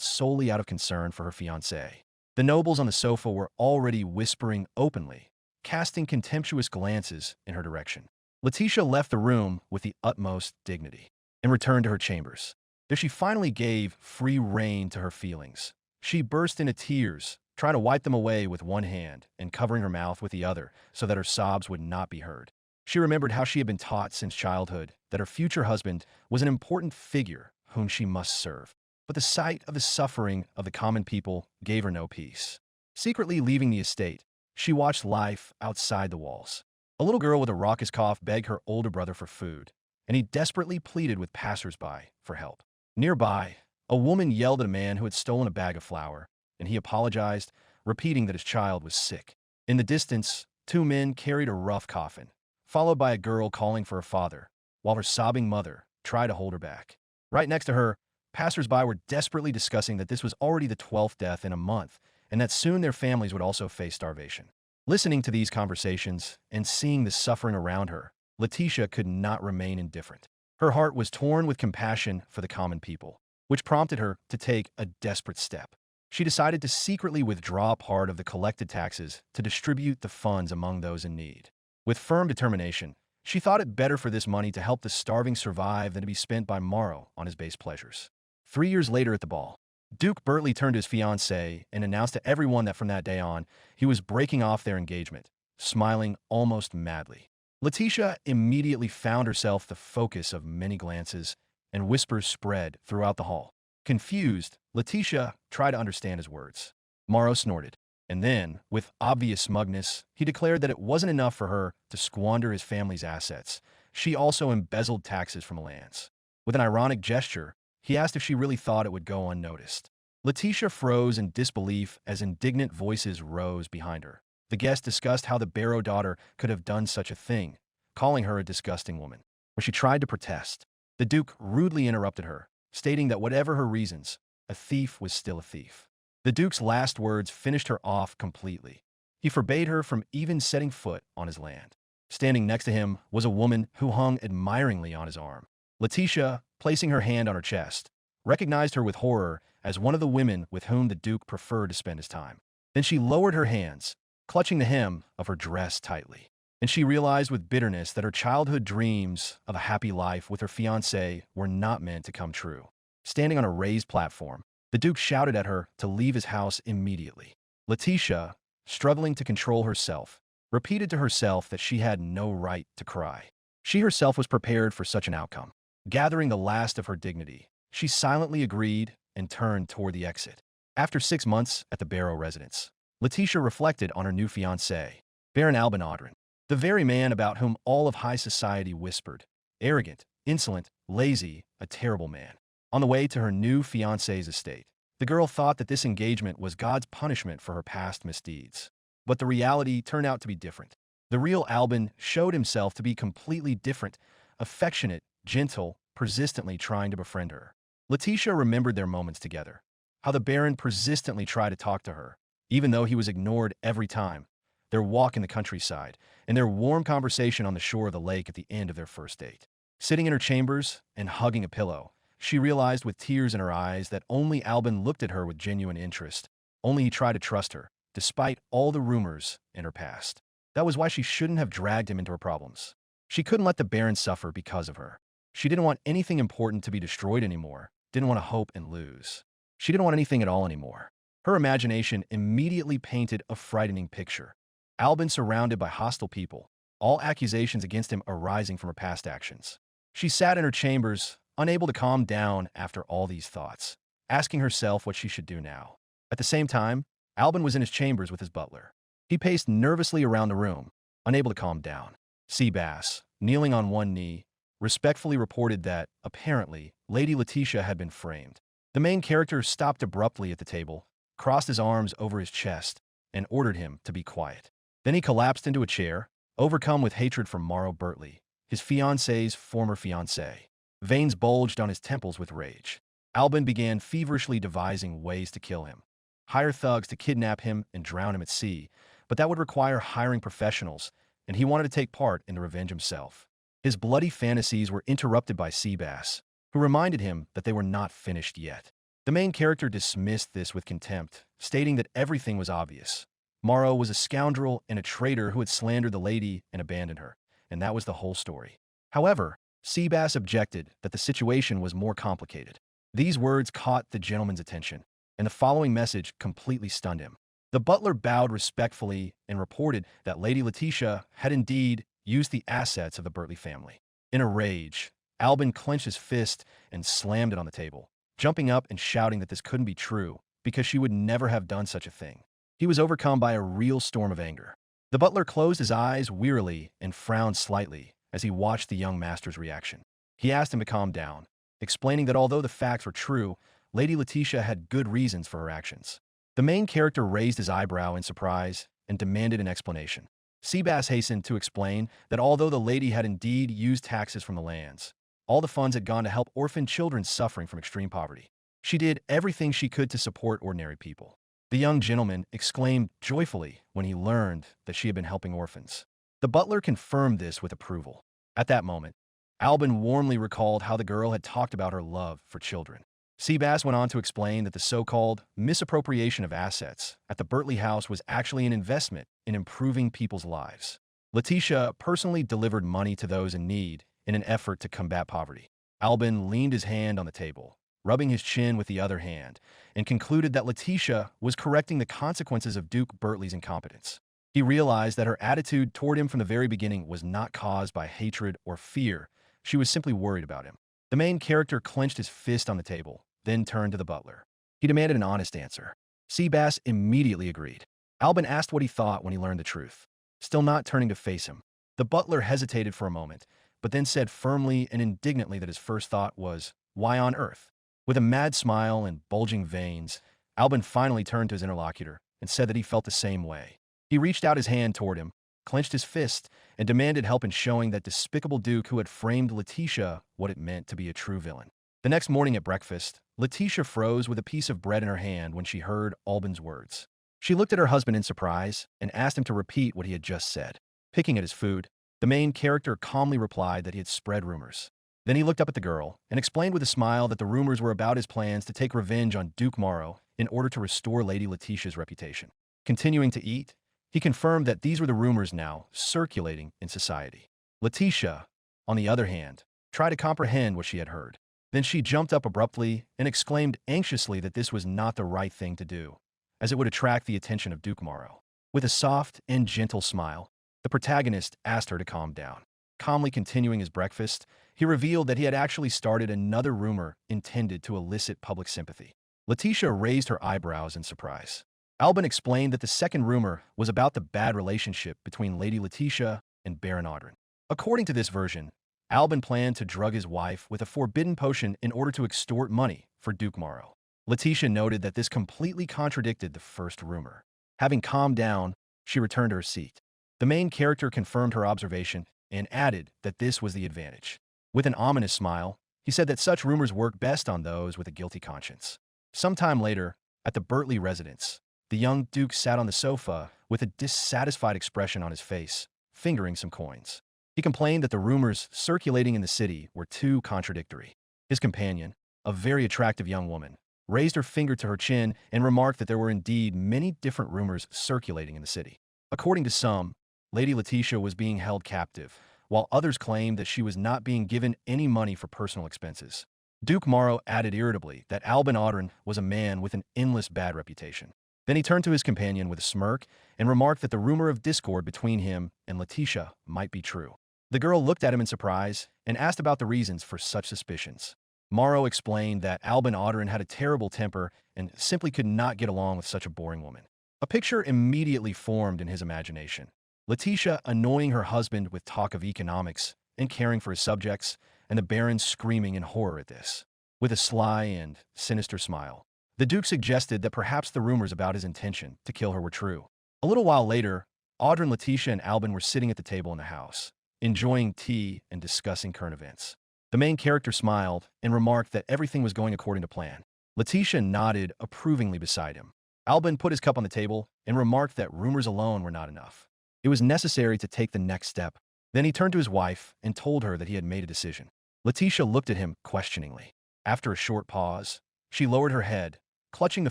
solely out of concern for her fiancé. The nobles on the sofa were already whispering openly, casting contemptuous glances in her direction. Letitia left the room with the utmost dignity and returned to her chambers. There she finally gave free rein to her feelings. She burst into tears, trying to wipe them away with one hand and covering her mouth with the other so that her sobs would not be heard. She remembered how she had been taught since childhood that her future husband was an important figure whom she must serve. But the sight of the suffering of the common people gave her no peace. Secretly leaving the estate, she watched life outside the walls. A little girl with a raucous cough begged her older brother for food, and he desperately pleaded with passers-by for help. Nearby, a woman yelled at a man who had stolen a bag of flour, and he apologized, repeating that his child was sick. In the distance, two men carried a rough coffin, followed by a girl calling for her father, while her sobbing mother tried to hold her back. Right next to her, passers-by were desperately discussing that this was already the 12th death in a month, and that soon their families would also face starvation. Listening to these conversations and seeing the suffering around her, Letitia could not remain indifferent. Her heart was torn with compassion for the common people, which prompted her to take a desperate step. She decided to secretly withdraw part of the collected taxes to distribute the funds among those in need. With firm determination, she thought it better for this money to help the starving survive than to be spent by Morrow on his base pleasures. 3 years later at the ball, Duke Bertley turned to his fiancée and announced to everyone that from that day on, he was breaking off their engagement, smiling almost madly. Letitia immediately found herself the focus of many glances, and whispers spread throughout the hall. Confused, Letitia tried to understand his words. Morrow snorted, and then, with obvious smugness, he declared that it wasn't enough for her to squander his family's assets. She also embezzled taxes from the lands. With an ironic gesture, he asked if she really thought it would go unnoticed. Letitia froze in disbelief as indignant voices rose behind her. The guests discussed how the Barrow daughter could have done such a thing, calling her a disgusting woman. When she tried to protest, the Duke rudely interrupted her, stating that whatever her reasons, a thief was still a thief. The Duke's last words finished her off completely. He forbade her from even setting foot on his land. Standing next to him was a woman who hung admiringly on his arm. Letitia, placing her hand on her chest, recognized her with horror as one of the women with whom the Duke preferred to spend his time. Then she lowered her hands, clutching the hem of her dress tightly. And she realized with bitterness that her childhood dreams of a happy life with her fiancé were not meant to come true. Standing on a raised platform, the Duke shouted at her to leave his house immediately. Letitia, struggling to control herself, repeated to herself that she had no right to cry. She herself was prepared for such an outcome. Gathering the last of her dignity, she silently agreed and turned toward the exit. After 6 months at the Barrow residence, Letitia reflected on her new fiancé, Baron Albin Audrin, the very man about whom all of high society whispered. Arrogant, insolent, lazy, a terrible man. On the way to her new fiancé's estate, the girl thought that this engagement was God's punishment for her past misdeeds. But the reality turned out to be different. The real Albin showed himself to be completely different, affectionate, gentle, persistently trying to befriend her. Letitia remembered their moments together, how the Baron persistently tried to talk to her, even though he was ignored every time, their walk in the countryside, and their warm conversation on the shore of the lake at the end of their first date. Sitting in her chambers and hugging a pillow, she realized with tears in her eyes that only Albin looked at her with genuine interest. Only he tried to trust her, despite all the rumors in her past. That was why she shouldn't have dragged him into her problems. She couldn't let the Baron suffer because of her. She didn't want anything important to be destroyed anymore, didn't want to hope and lose. She didn't want anything at all anymore. Her imagination immediately painted a frightening picture. Albin surrounded by hostile people, all accusations against him arising from her past actions. She sat in her chambers, unable to calm down after all these thoughts, asking herself what she should do now. At the same time, Albin was in his chambers with his butler. He paced nervously around the room, unable to calm down. Seabass, kneeling on one knee, respectfully reported that, apparently, Lady Letitia had been framed. The main character stopped abruptly at the table, crossed his arms over his chest, and ordered him to be quiet. Then he collapsed into a chair, overcome with hatred for Morrow Bertley, his fiancé's former fiancée. Veins bulged on his temples with rage. Albin began feverishly devising ways to kill him. Hire thugs to kidnap him and drown him at sea, but that would require hiring professionals, and he wanted to take part in the revenge himself. His bloody fantasies were interrupted by Seabass, who reminded him that they were not finished yet. The main character dismissed this with contempt, stating that everything was obvious. Morrow was a scoundrel and a traitor who had slandered the lady and abandoned her, and that was the whole story. However, Seabass objected that the situation was more complicated. These words caught the gentleman's attention, and the following message completely stunned him. The butler bowed respectfully and reported that Lady Letitia had indeed used the assets of the Bertley family. In a rage, Albin clenched his fist and slammed it on the table, jumping up and shouting that this couldn't be true because she would never have done such a thing. He was overcome by a real storm of anger. The butler closed his eyes wearily and frowned slightly as he watched the young master's reaction. He asked him to calm down, explaining that although the facts were true, Lady Letitia had good reasons for her actions. The main character raised his eyebrow in surprise and demanded an explanation. Seabass hastened to explain that although the lady had indeed used taxes from the lands, all the funds had gone to help orphan children suffering from extreme poverty. She did everything she could to support ordinary people. The young gentleman exclaimed joyfully when he learned that she had been helping orphans. The butler confirmed this with approval. At that moment, Albin warmly recalled how the girl had talked about her love for children. Seabass went on to explain that the so-called misappropriation of assets at the Bertley house was actually an investment in improving people's lives. Letitia personally delivered money to those in need in an effort to combat poverty. Albin leaned his hand on the table, rubbing his chin with the other hand, and concluded that Letitia was correcting the consequences of Duke Bertley's incompetence. He realized that her attitude toward him from the very beginning was not caused by hatred or fear. She was simply worried about him. The main character clenched his fist on the table, then turned to the butler. He demanded an honest answer. Seabass immediately agreed. Albin asked what he thought when he learned the truth, still not turning to face him. The butler hesitated for a moment, but then said firmly and indignantly that his first thought was, "Why on earth?" With a mad smile and bulging veins, Albin finally turned to his interlocutor and said that he felt the same way. He reached out his hand toward him, clenched his fist, and demanded help in showing that despicable Duke who had framed Letitia what it meant to be a true villain. The next morning at breakfast, Letitia froze with a piece of bread in her hand when she heard Albin's words. She looked at her husband in surprise and asked him to repeat what he had just said. Picking at his food, the main character calmly replied that he had spread rumors. Then he looked up at the girl and explained with a smile that the rumors were about his plans to take revenge on Duke Morrow in order to restore Lady Letitia's reputation. Continuing to eat, he confirmed that these were the rumors now circulating in society. Letitia, on the other hand, tried to comprehend what she had heard. Then she jumped up abruptly and exclaimed anxiously that this was not the right thing to do, as it would attract the attention of Duke Morrow. With a soft and gentle smile, the protagonist asked her to calm down. Calmly continuing his breakfast, he revealed that he had actually started another rumor intended to elicit public sympathy. Letitia raised her eyebrows in surprise. Albin explained that the second rumor was about the bad relationship between Lady Letitia and Baron Audrin. According to this version, Albin planned to drug his wife with a forbidden potion in order to extort money for Duke Morrow. Letitia noted that this completely contradicted the first rumor. Having calmed down, she returned to her seat. The main character confirmed her observation and added that this was the advantage. With an ominous smile, he said that such rumors work best on those with a guilty conscience. Sometime later, at the Bertley residence, the young Duke sat on the sofa with a dissatisfied expression on his face, fingering some coins. He complained that the rumors circulating in the city were too contradictory. His companion, a very attractive young woman, raised her finger to her chin and remarked that there were indeed many different rumors circulating in the city. According to some, Lady Letitia was being held captive, while others claimed that she was not being given any money for personal expenses. Duke Morrow added irritably that Albin Audrin was a man with an endless bad reputation. Then he turned to his companion with a smirk and remarked that the rumor of discord between him and Letitia might be true. The girl looked at him in surprise and asked about the reasons for such suspicions. Morrow explained that Albin Audrin had a terrible temper and simply could not get along with such a boring woman. A picture immediately formed in his imagination. Letitia annoying her husband with talk of economics and caring for his subjects, and the Baron screaming in horror at this. With a sly and sinister smile, the Duke suggested that perhaps the rumors about his intention to kill her were true. A little while later, Audrin, Letitia, and Albin were sitting at the table in the house, enjoying tea and discussing current events. The main character smiled and remarked that everything was going according to plan. Letitia nodded approvingly beside him. Albin put his cup on the table and remarked that rumors alone were not enough. It was necessary to take the next step. Then he turned to his wife and told her that he had made a decision. Letitia looked at him questioningly. After a short pause, she lowered her head, clutching the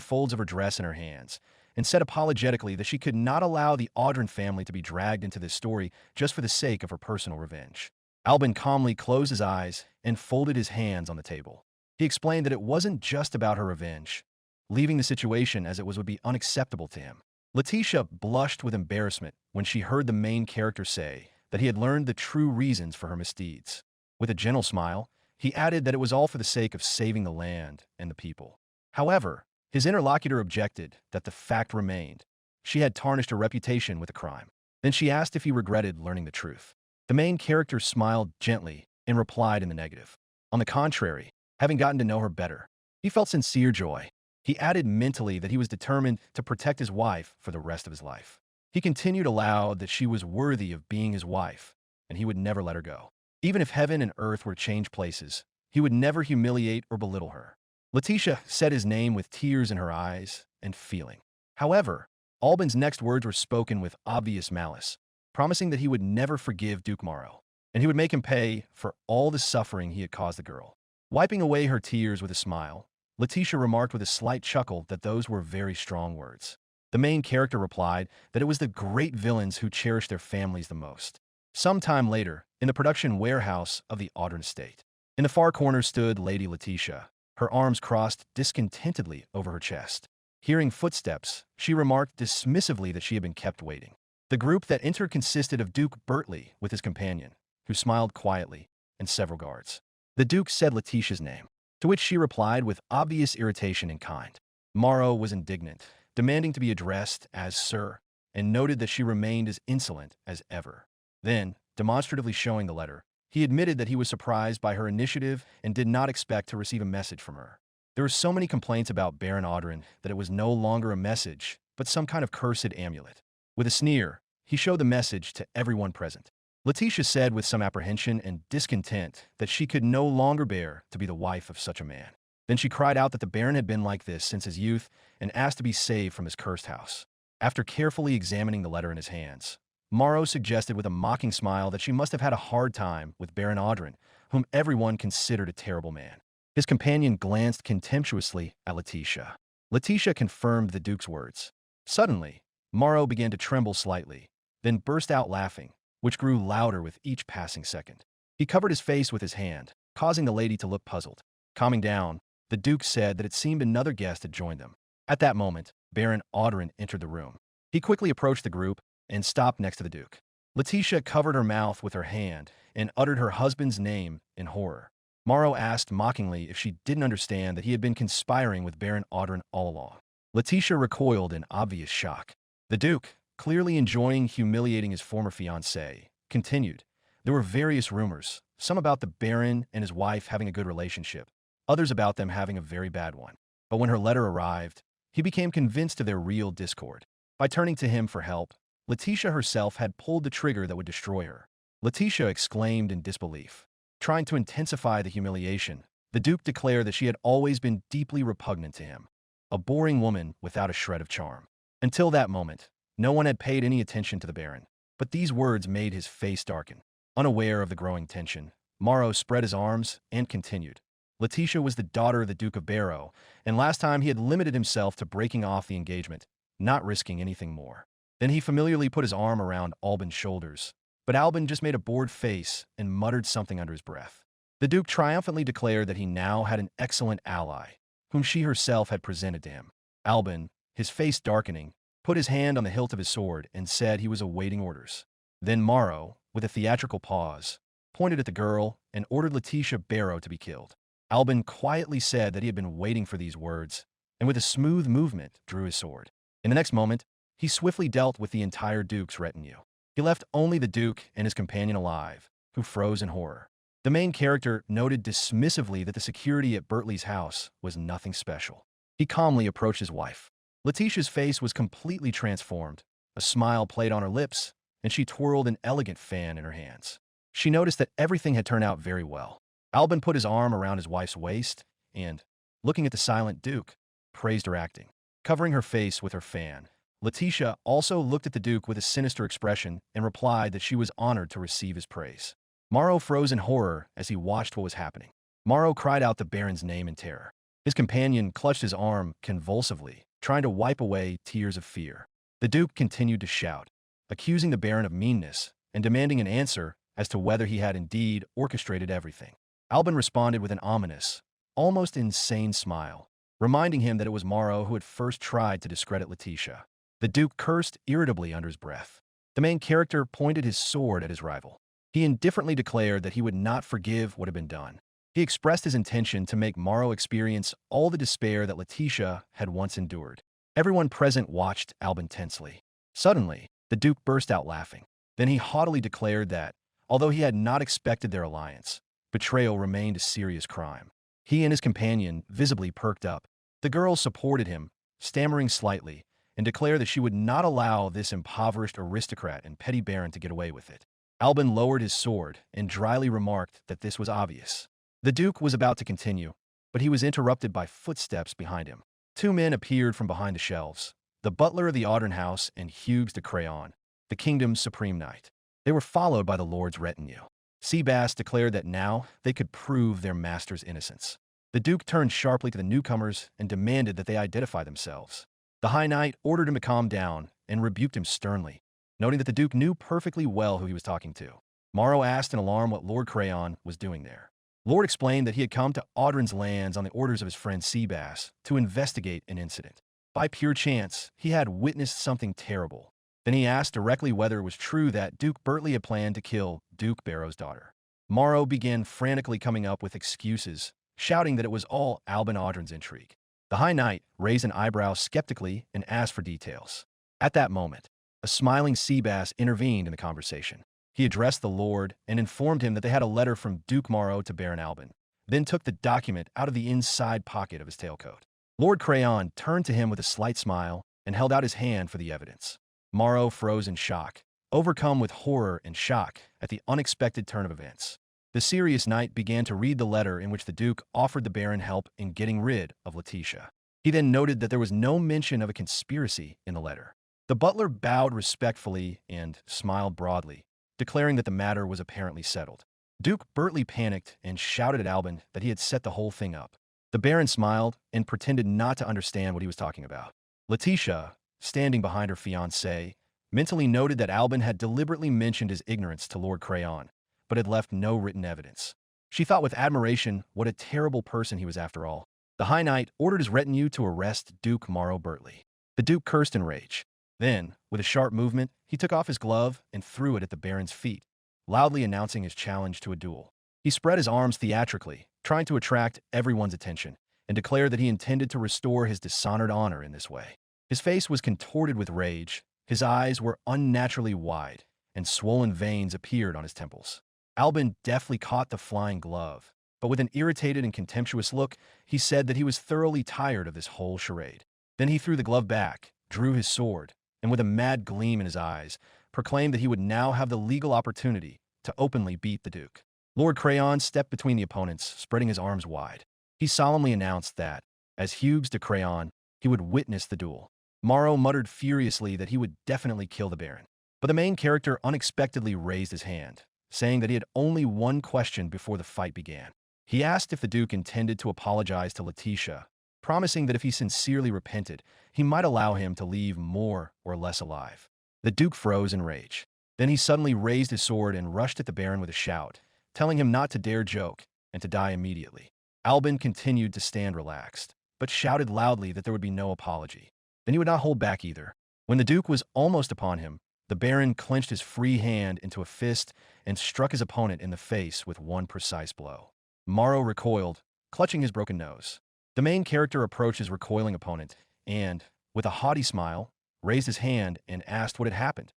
folds of her dress in her hands, and said apologetically that she could not allow the Audrin family to be dragged into this story just for the sake of her personal revenge. Albin calmly closed his eyes and folded his hands on the table. He explained that it wasn't just about her revenge. Leaving the situation as it was would be unacceptable to him. Letitia blushed with embarrassment when she heard the main character say that he had learned the true reasons for her misdeeds. With a gentle smile, he added that it was all for the sake of saving the land and the people. However, his interlocutor objected that the fact remained. She had tarnished her reputation with a crime. Then she asked if he regretted learning the truth. The main character smiled gently and replied in the negative. On the contrary, having gotten to know her better, he felt sincere joy. He added mentally that he was determined to protect his wife for the rest of his life. He continued aloud that she was worthy of being his wife, and he would never let her go. Even if heaven and earth were to change places, he would never humiliate or belittle her. Letitia said his name with tears in her eyes and feeling. However, Albin's next words were spoken with obvious malice, promising that he would never forgive Duke Morrow, and he would make him pay for all the suffering he had caused the girl. Wiping away her tears with a smile, Letitia remarked with a slight chuckle that those were very strong words. The main character replied that it was the great villains who cherished their families the most. Sometime later, in the production warehouse of the Audrin estate, in the far corner stood Lady Letitia, her arms crossed discontentedly over her chest. Hearing footsteps, she remarked dismissively that she had been kept waiting. The group that entered consisted of Duke Bertley with his companion, who smiled quietly, and several guards. The Duke said Letitia's name, to which she replied with obvious irritation in kind. Morrow was indignant, demanding to be addressed as Sir, and noted that she remained as insolent as ever. Then, demonstratively showing the letter, he admitted that he was surprised by her initiative and did not expect to receive a message from her. There were so many complaints about Baron Audrin that it was no longer a message, but some kind of cursed amulet. With a sneer, he showed the message to everyone present. Letitia said with some apprehension and discontent that she could no longer bear to be the wife of such a man. Then she cried out that the Baron had been like this since his youth and asked to be saved from his cursed house. After carefully examining the letter in his hands, Morrow suggested with a mocking smile that she must have had a hard time with Baron Audrin, whom everyone considered a terrible man. His companion glanced contemptuously at Letitia. Letitia confirmed the Duke's words. Suddenly, Morrow began to tremble slightly, then burst out laughing, which grew louder with each passing second. He covered his face with his hand, causing the lady to look puzzled. Calming down, the Duke said that it seemed another guest had joined them. At that moment, Baron Audrin entered the room. He quickly approached the group and stopped next to the Duke. Letitia covered her mouth with her hand and uttered her husband's name in horror. Morrow asked mockingly if she didn't understand that he had been conspiring with Baron Audrin all along. Letitia recoiled in obvious shock. The Duke, clearly enjoying humiliating his former fiancée, continued. There were various rumors, some about the Baron and his wife having a good relationship, others about them having a very bad one. But when her letter arrived, he became convinced of their real discord. By turning to him for help, Letitia herself had pulled the trigger that would destroy her. Letitia exclaimed in disbelief. Trying to intensify the humiliation, the Duke declared that she had always been deeply repugnant to him, a boring woman without a shred of charm. Until that moment, no one had paid any attention to the Baron, but these words made his face darken. Unaware of the growing tension, Morrow spread his arms and continued. Letitia was the daughter of the Duke of Barrow, and last time he had limited himself to breaking off the engagement, not risking anything more. Then he familiarly put his arm around Albin's shoulders, but Albin just made a bored face and muttered something under his breath. The Duke triumphantly declared that he now had an excellent ally, whom she herself had presented to him. Albin, his face darkening, put his hand on the hilt of his sword and said he was awaiting orders. Then Morrow, with a theatrical pause, pointed at the girl and ordered Letitia Barrow to be killed. Albin quietly said that he had been waiting for these words, and with a smooth movement drew his sword. In the next moment, he swiftly dealt with the entire Duke's retinue. He left only the Duke and his companion alive, who froze in horror. The main character noted dismissively that the security at Bertley's house was nothing special. He calmly approached his wife. Letitia's face was completely transformed. A smile played on her lips, and she twirled an elegant fan in her hands. She noticed that everything had turned out very well. Albin put his arm around his wife's waist and, looking at the silent Duke, praised her acting. Covering her face with her fan, Letitia also looked at the Duke with a sinister expression and replied that she was honored to receive his praise. Morrow froze in horror as he watched what was happening. Morrow cried out the Baron's name in terror. His companion clutched his arm convulsively, trying to wipe away tears of fear. The Duke continued to shout, accusing the Baron of meanness and demanding an answer as to whether he had indeed orchestrated everything. Albin responded with an ominous, almost insane smile, reminding him that it was Morrow who had first tried to discredit Letitia. The Duke cursed irritably under his breath. The main character pointed his sword at his rival. He indifferently declared that he would not forgive what had been done. He expressed his intention to make Morrow experience all the despair that Letitia had once endured. Everyone present watched Albin tensely. Suddenly, the Duke burst out laughing. Then he haughtily declared that, although he had not expected their alliance, betrayal remained a serious crime. He and his companion visibly perked up. The girl supported him, stammering slightly, and declared that she would not allow this impoverished aristocrat and petty baron to get away with it. Albin lowered his sword and dryly remarked that this was obvious. The Duke was about to continue, but he was interrupted by footsteps behind him. Two men appeared from behind the shelves, the butler of the Audran house and Hugues de Crayon, the kingdom's supreme knight. They were followed by the lord's retinue. Seabass declared that now they could prove their master's innocence. The Duke turned sharply to the newcomers and demanded that they identify themselves. The High Knight ordered him to calm down and rebuked him sternly, noting that the Duke knew perfectly well who he was talking to. Morrow asked in alarm what Lord Crayon was doing there. Lord explained that he had come to Audran's lands on the orders of his friend Seabass to investigate an incident. By pure chance, he had witnessed something terrible. Then he asked directly whether it was true that Duke Bertley had planned to kill Duke Barrow's daughter. Morrow began frantically coming up with excuses, shouting that it was all Albin Audran's intrigue. The High Knight raised an eyebrow skeptically and asked for details. At that moment, a smiling Seabass intervened in the conversation. He addressed the Lord and informed him that they had a letter from Duke Morrow to Baron Albin, then took the document out of the inside pocket of his tailcoat. Lord Crayon turned to him with a slight smile and held out his hand for the evidence. Morrow froze in shock, overcome with horror and shock at the unexpected turn of events. The serious knight began to read the letter in which the Duke offered the Baron help in getting rid of Letitia. He then noted that there was no mention of a conspiracy in the letter. The butler bowed respectfully and smiled broadly, declaring that the matter was apparently settled. Duke Bertley panicked and shouted at Albin that he had set the whole thing up. The Baron smiled and pretended not to understand what he was talking about. Letitia, standing behind her fiancé, mentally noted that Albin had deliberately mentioned his ignorance to Lord Crayon, but had left no written evidence. She thought with admiration what a terrible person he was after all. The High Knight ordered his retinue to arrest Duke Morrow Bertley. The Duke cursed in rage. Then, with a sharp movement, he took off his glove and threw it at the Baron's feet, loudly announcing his challenge to a duel. He spread his arms theatrically, trying to attract everyone's attention, and declared that he intended to restore his dishonored honor in this way. His face was contorted with rage, his eyes were unnaturally wide, and swollen veins appeared on his temples. Albin deftly caught the flying glove, but with an irritated and contemptuous look, he said that he was thoroughly tired of this whole charade. Then he threw the glove back, drew his sword, and with a mad gleam in his eyes, proclaimed that he would now have the legal opportunity to openly beat the Duke. Lord Crayon stepped between the opponents, spreading his arms wide. He solemnly announced that, as Hugues de Crayon, he would witness the duel. Morrow muttered furiously that he would definitely kill the Baron. But the main character unexpectedly raised his hand, saying that he had only one question before the fight began. He asked if the Duke intended to apologize to Letitia, promising that if he sincerely repented, he might allow him to leave more or less alive. The Duke froze in rage. Then he suddenly raised his sword and rushed at the Baron with a shout, telling him not to dare joke and to die immediately. Albin continued to stand relaxed, but shouted loudly that there would be no apology. Then he would not hold back either. When the Duke was almost upon him, the Baron clenched his free hand into a fist and struck his opponent in the face with one precise blow. Morrow recoiled, clutching his broken nose. The main character approached his recoiling opponent and, with a haughty smile, raised his hand and asked what had happened.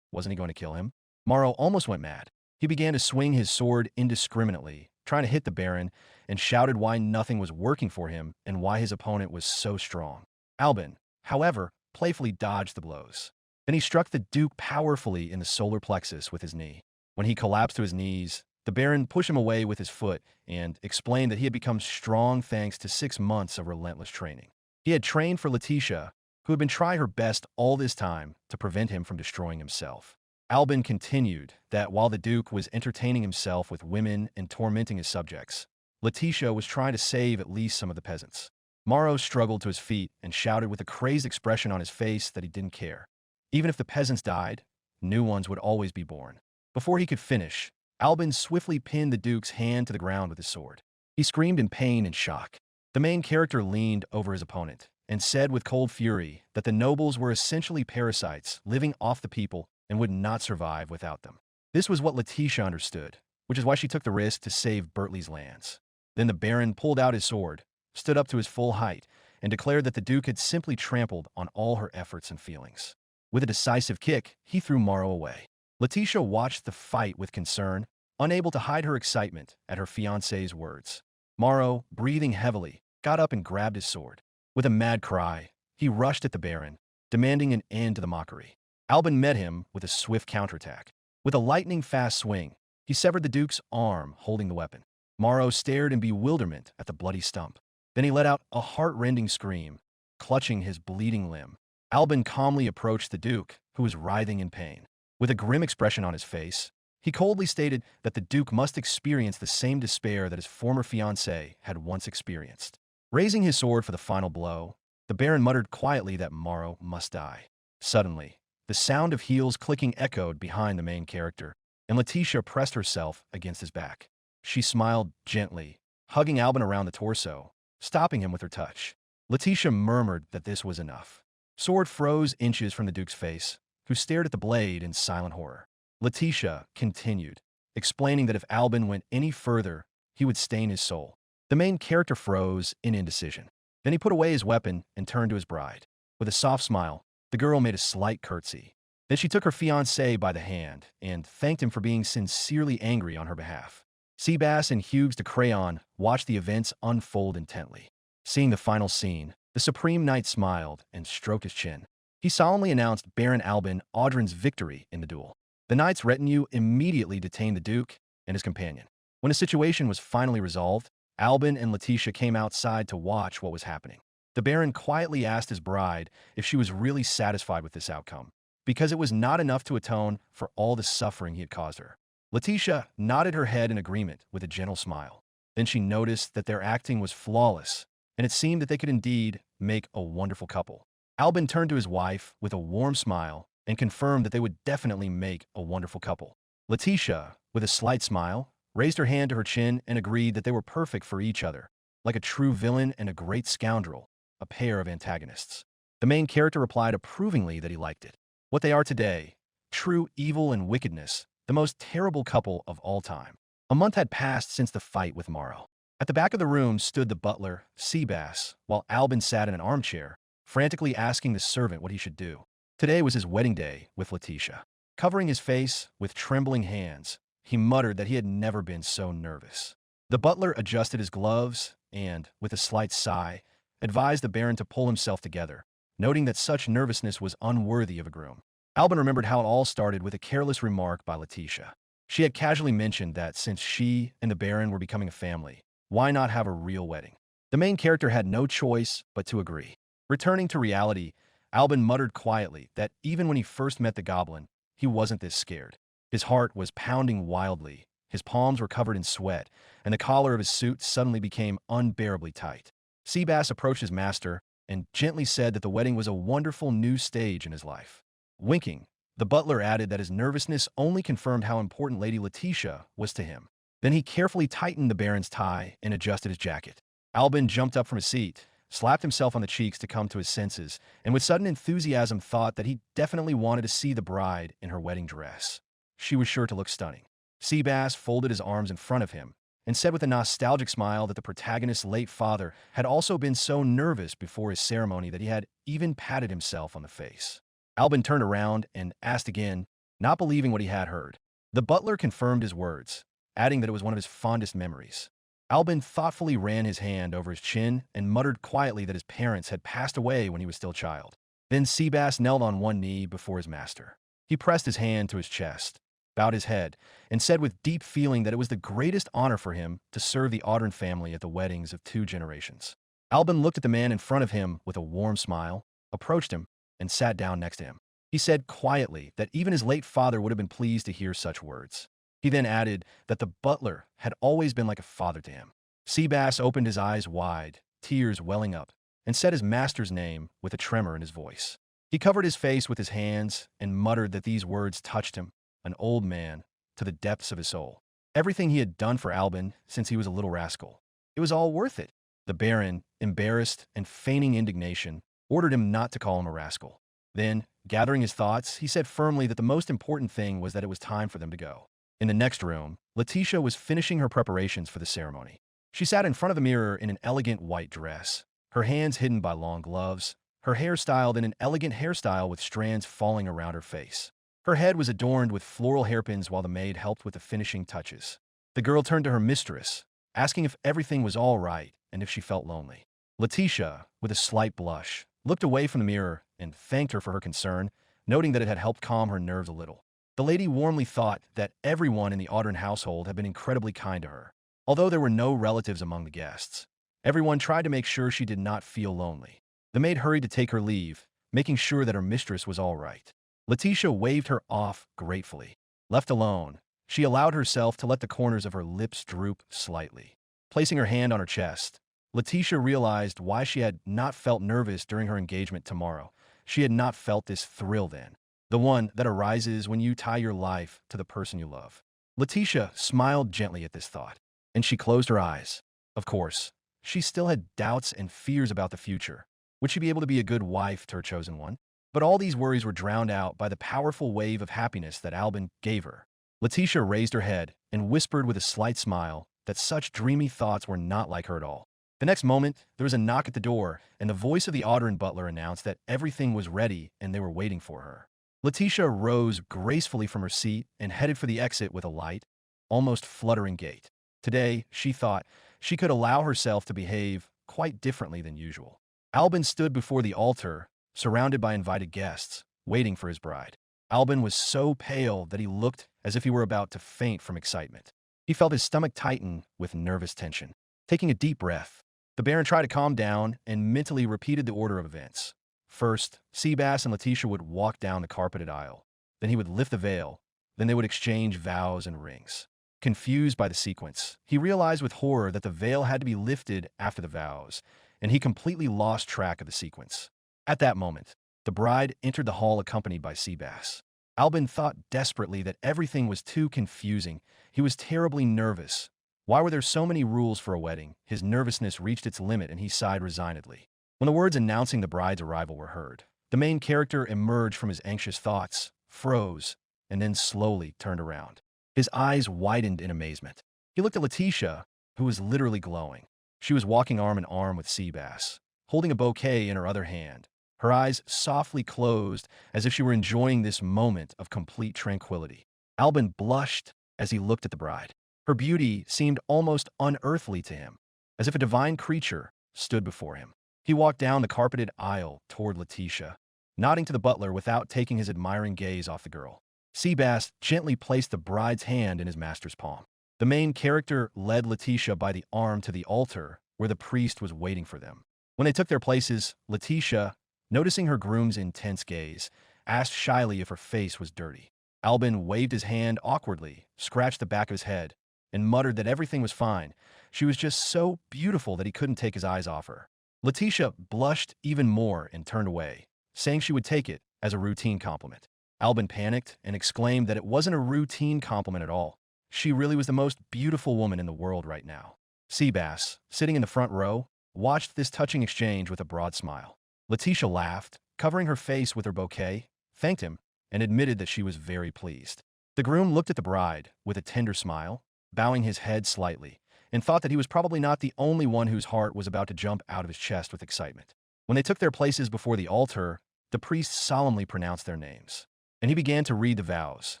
Wasn't he going to kill him? Morrow almost went mad. He began to swing his sword indiscriminately, trying to hit the Baron, and shouted why nothing was working for him and why his opponent was so strong. Albin, however, playfully dodged the blows. Then he struck the Duke powerfully in the solar plexus with his knee. When he collapsed to his knees, The Baron pushed him away with his foot and explained that he had become strong thanks to 6 months of relentless training. He had trained for Letitia, who had been trying her best all this time to prevent him from destroying himself. Albin continued that while the Duke was entertaining himself with women and tormenting his subjects, Letitia was trying to save at least some of the peasants. Morrow struggled to his feet and shouted with a crazed expression on his face that he didn't care. Even if the peasants died, new ones would always be born. Before he could finish, Albin swiftly pinned the Duke's hand to the ground with his sword. He screamed in pain and shock. The main character leaned over his opponent and said with cold fury that the nobles were essentially parasites living off the people and would not survive without them. This was what Letitia understood, which is why she took the risk to save Bertley's lands. Then the Baron pulled out his sword, stood up to his full height, and declared that the Duke had simply trampled on all her efforts and feelings. With a decisive kick, he threw Morrow away. Letitia watched the fight with concern, unable to hide her excitement at her fiancé's words. Morrow, breathing heavily, got up and grabbed his sword. With a mad cry, he rushed at the Baron, demanding an end to the mockery. Albin met him with a swift counterattack. With a lightning-fast swing, he severed the Duke's arm holding the weapon. Morrow stared in bewilderment at the bloody stump. Then he let out a heart-rending scream, clutching his bleeding limb. Albin calmly approached the Duke, who was writhing in pain. With a grim expression on his face, he coldly stated that the Duke must experience the same despair that his former fiancée had once experienced. Raising his sword for the final blow, the Baron muttered quietly that Morrow must die. Suddenly, the sound of heels clicking echoed behind the main character, and Letitia pressed herself against his back. She smiled gently, hugging Albin around the torso, stopping him with her touch. Letitia murmured that this was enough. Sword froze inches from the Duke's face, who stared at the blade in silent horror. Letitia continued, explaining that if Albin went any further, he would stain his soul. The main character froze in indecision. Then he put away his weapon and turned to his bride. With a soft smile, the girl made a slight curtsy. Then she took her fiancé by the hand and thanked him for being sincerely angry on her behalf. Seabass and Hughes de Crayon watched the events unfold intently. Seeing the final scene, the Supreme Knight smiled and stroked his chin. He solemnly announced Baron Albin Audrin's victory in the duel. The knight's retinue immediately detained the Duke and his companion. When the situation was finally resolved, Albin and Letitia came outside to watch what was happening. The Baron quietly asked his bride if she was really satisfied with this outcome, because it was not enough to atone for all the suffering he had caused her. Letitia nodded her head in agreement with a gentle smile. Then she noticed that their acting was flawless, and it seemed that they could indeed make a wonderful couple. Albin turned to his wife with a warm smile and confirmed that they would definitely make a wonderful couple. Letitia, with a slight smile, raised her hand to her chin and agreed that they were perfect for each other, like a true villain and a great scoundrel, a pair of antagonists. The main character replied approvingly that he liked it. What they are today, true evil and wickedness, the most terrible couple of all time. A month had passed since the fight with Morrow. At the back of the room stood the butler, Seabass, while Albin sat in an armchair, frantically asking the servant what he should do. Today was his wedding day with Letitia. Covering his face with trembling hands, he muttered that he had never been so nervous. The butler adjusted his gloves and, with a slight sigh, advised the Baron to pull himself together, noting that such nervousness was unworthy of a groom. Albin remembered how it all started with a careless remark by Letitia. She had casually mentioned that since she and the Baron were becoming a family, why not have a real wedding? The main character had no choice but to agree. Returning to reality, Albin muttered quietly that even when he first met the goblin, he wasn't this scared. His heart was pounding wildly, his palms were covered in sweat, and the collar of his suit suddenly became unbearably tight. Seabass approached his master and gently said that the wedding was a wonderful new stage in his life. Winking, the butler added that his nervousness only confirmed how important Lady Letitia was to him. Then he carefully tightened the Baron's tie and adjusted his jacket. Albin jumped up from his seat, slapped himself on the cheeks to come to his senses, and with sudden enthusiasm thought that he definitely wanted to see the bride in her wedding dress. She was sure to look stunning. Seabass folded his arms in front of him and said with a nostalgic smile that the protagonist's late father had also been so nervous before his ceremony that he had even patted himself on the face. Albin turned around and asked again, not believing what he had heard. The butler confirmed his words, adding that it was one of his fondest memories. Albin thoughtfully ran his hand over his chin and muttered quietly that his parents had passed away when he was still a child. Then Seabass knelt on one knee before his master. He pressed his hand to his chest, bowed his head, and said with deep feeling that it was the greatest honor for him to serve the Audern family at the weddings of 2 generations. Albin looked at the man in front of him with a warm smile, approached him, and sat down next to him. He said quietly that even his late father would have been pleased to hear such words. He then added that the butler had always been like a father to him. Seabass opened his eyes wide, tears welling up, and said his master's name with a tremor in his voice. He covered his face with his hands and muttered that these words touched him, an old man, to the depths of his soul. Everything he had done for Albin since he was a little rascal. It was all worth it. The Baron, embarrassed and feigning indignation, ordered him not to call him a rascal. Then, gathering his thoughts, he said firmly that the most important thing was that it was time for them to go. In the next room, Letitia was finishing her preparations for the ceremony. She sat in front of the mirror in an elegant white dress, her hands hidden by long gloves, her hair styled in an elegant hairstyle with strands falling around her face. Her head was adorned with floral hairpins while the maid helped with the finishing touches. The girl turned to her mistress, asking if everything was all right and if she felt lonely. Letitia, with a slight blush, looked away from the mirror and thanked her for her concern, noting that it had helped calm her nerves a little. The lady warmly thought that everyone in the Audern household had been incredibly kind to her. Although there were no relatives among the guests, everyone tried to make sure she did not feel lonely. The maid hurried to take her leave, making sure that her mistress was all right. Letitia waved her off gratefully. Left alone, she allowed herself to let the corners of her lips droop slightly. Placing her hand on her chest, Letitia realized why she had not felt nervous during her engagement tomorrow. She had not felt this thrill then, the one that arises when you tie your life to the person you love. Letitia smiled gently at this thought, and she closed her eyes. Of course, she still had doubts and fears about the future. Would she be able to be a good wife to her chosen one? But all these worries were drowned out by the powerful wave of happiness that Albin gave her. Letitia raised her head and whispered with a slight smile that such dreamy thoughts were not like her at all. The next moment, there was a knock at the door, and the voice of the Audern butler announced that everything was ready and they were waiting for her. Letitia rose gracefully from her seat and headed for the exit with a light, almost fluttering gait. Today, she thought, she could allow herself to behave quite differently than usual. Albin stood before the altar, surrounded by invited guests, waiting for his bride. Albin was so pale that he looked as if he were about to faint from excitement. He felt his stomach tighten with nervous tension. Taking a deep breath, the Baron tried to calm down and mentally repeated the order of events. First, Seabass and Letitia would walk down the carpeted aisle. Then he would lift the veil. Then they would exchange vows and rings. Confused by the sequence, he realized with horror that the veil had to be lifted after the vows, and he completely lost track of the sequence. At that moment, the bride entered the hall accompanied by Seabass. Albin thought desperately that everything was too confusing. He was terribly nervous. Why were there so many rules for a wedding? His nervousness reached its limit and he sighed resignedly. When the words announcing the bride's arrival were heard, the main character emerged from his anxious thoughts, froze, and then slowly turned around. His eyes widened in amazement. He looked at Letitia, who was literally glowing. She was walking arm in arm with Seabass, holding a bouquet in her other hand. Her eyes softly closed as if she were enjoying this moment of complete tranquility. Albin blushed as he looked at the bride. Her beauty seemed almost unearthly to him, as if a divine creature stood before him. He walked down the carpeted aisle toward Letitia, nodding to the butler without taking his admiring gaze off the girl. Seabass gently placed the bride's hand in his master's palm. The main character led Letitia by the arm to the altar, where the priest was waiting for them. When they took their places, Letitia, noticing her groom's intense gaze, asked shyly if her face was dirty. Albin waved his hand awkwardly, scratched the back of his head, and muttered that everything was fine. She was just so beautiful that he couldn't take his eyes off her. Letitia blushed even more and turned away, saying she would take it as a routine compliment. Albin panicked and exclaimed that it wasn't a routine compliment at all. She really was the most beautiful woman in the world right now. Seabass, sitting in the front row, watched this touching exchange with a broad smile. Letitia laughed, covering her face with her bouquet, thanked him, and admitted that she was very pleased. The groom looked at the bride with a tender smile, bowing his head slightly, and thought that he was probably not the only one whose heart was about to jump out of his chest with excitement. When they took their places before the altar, the priest solemnly pronounced their names, and he began to read the vows,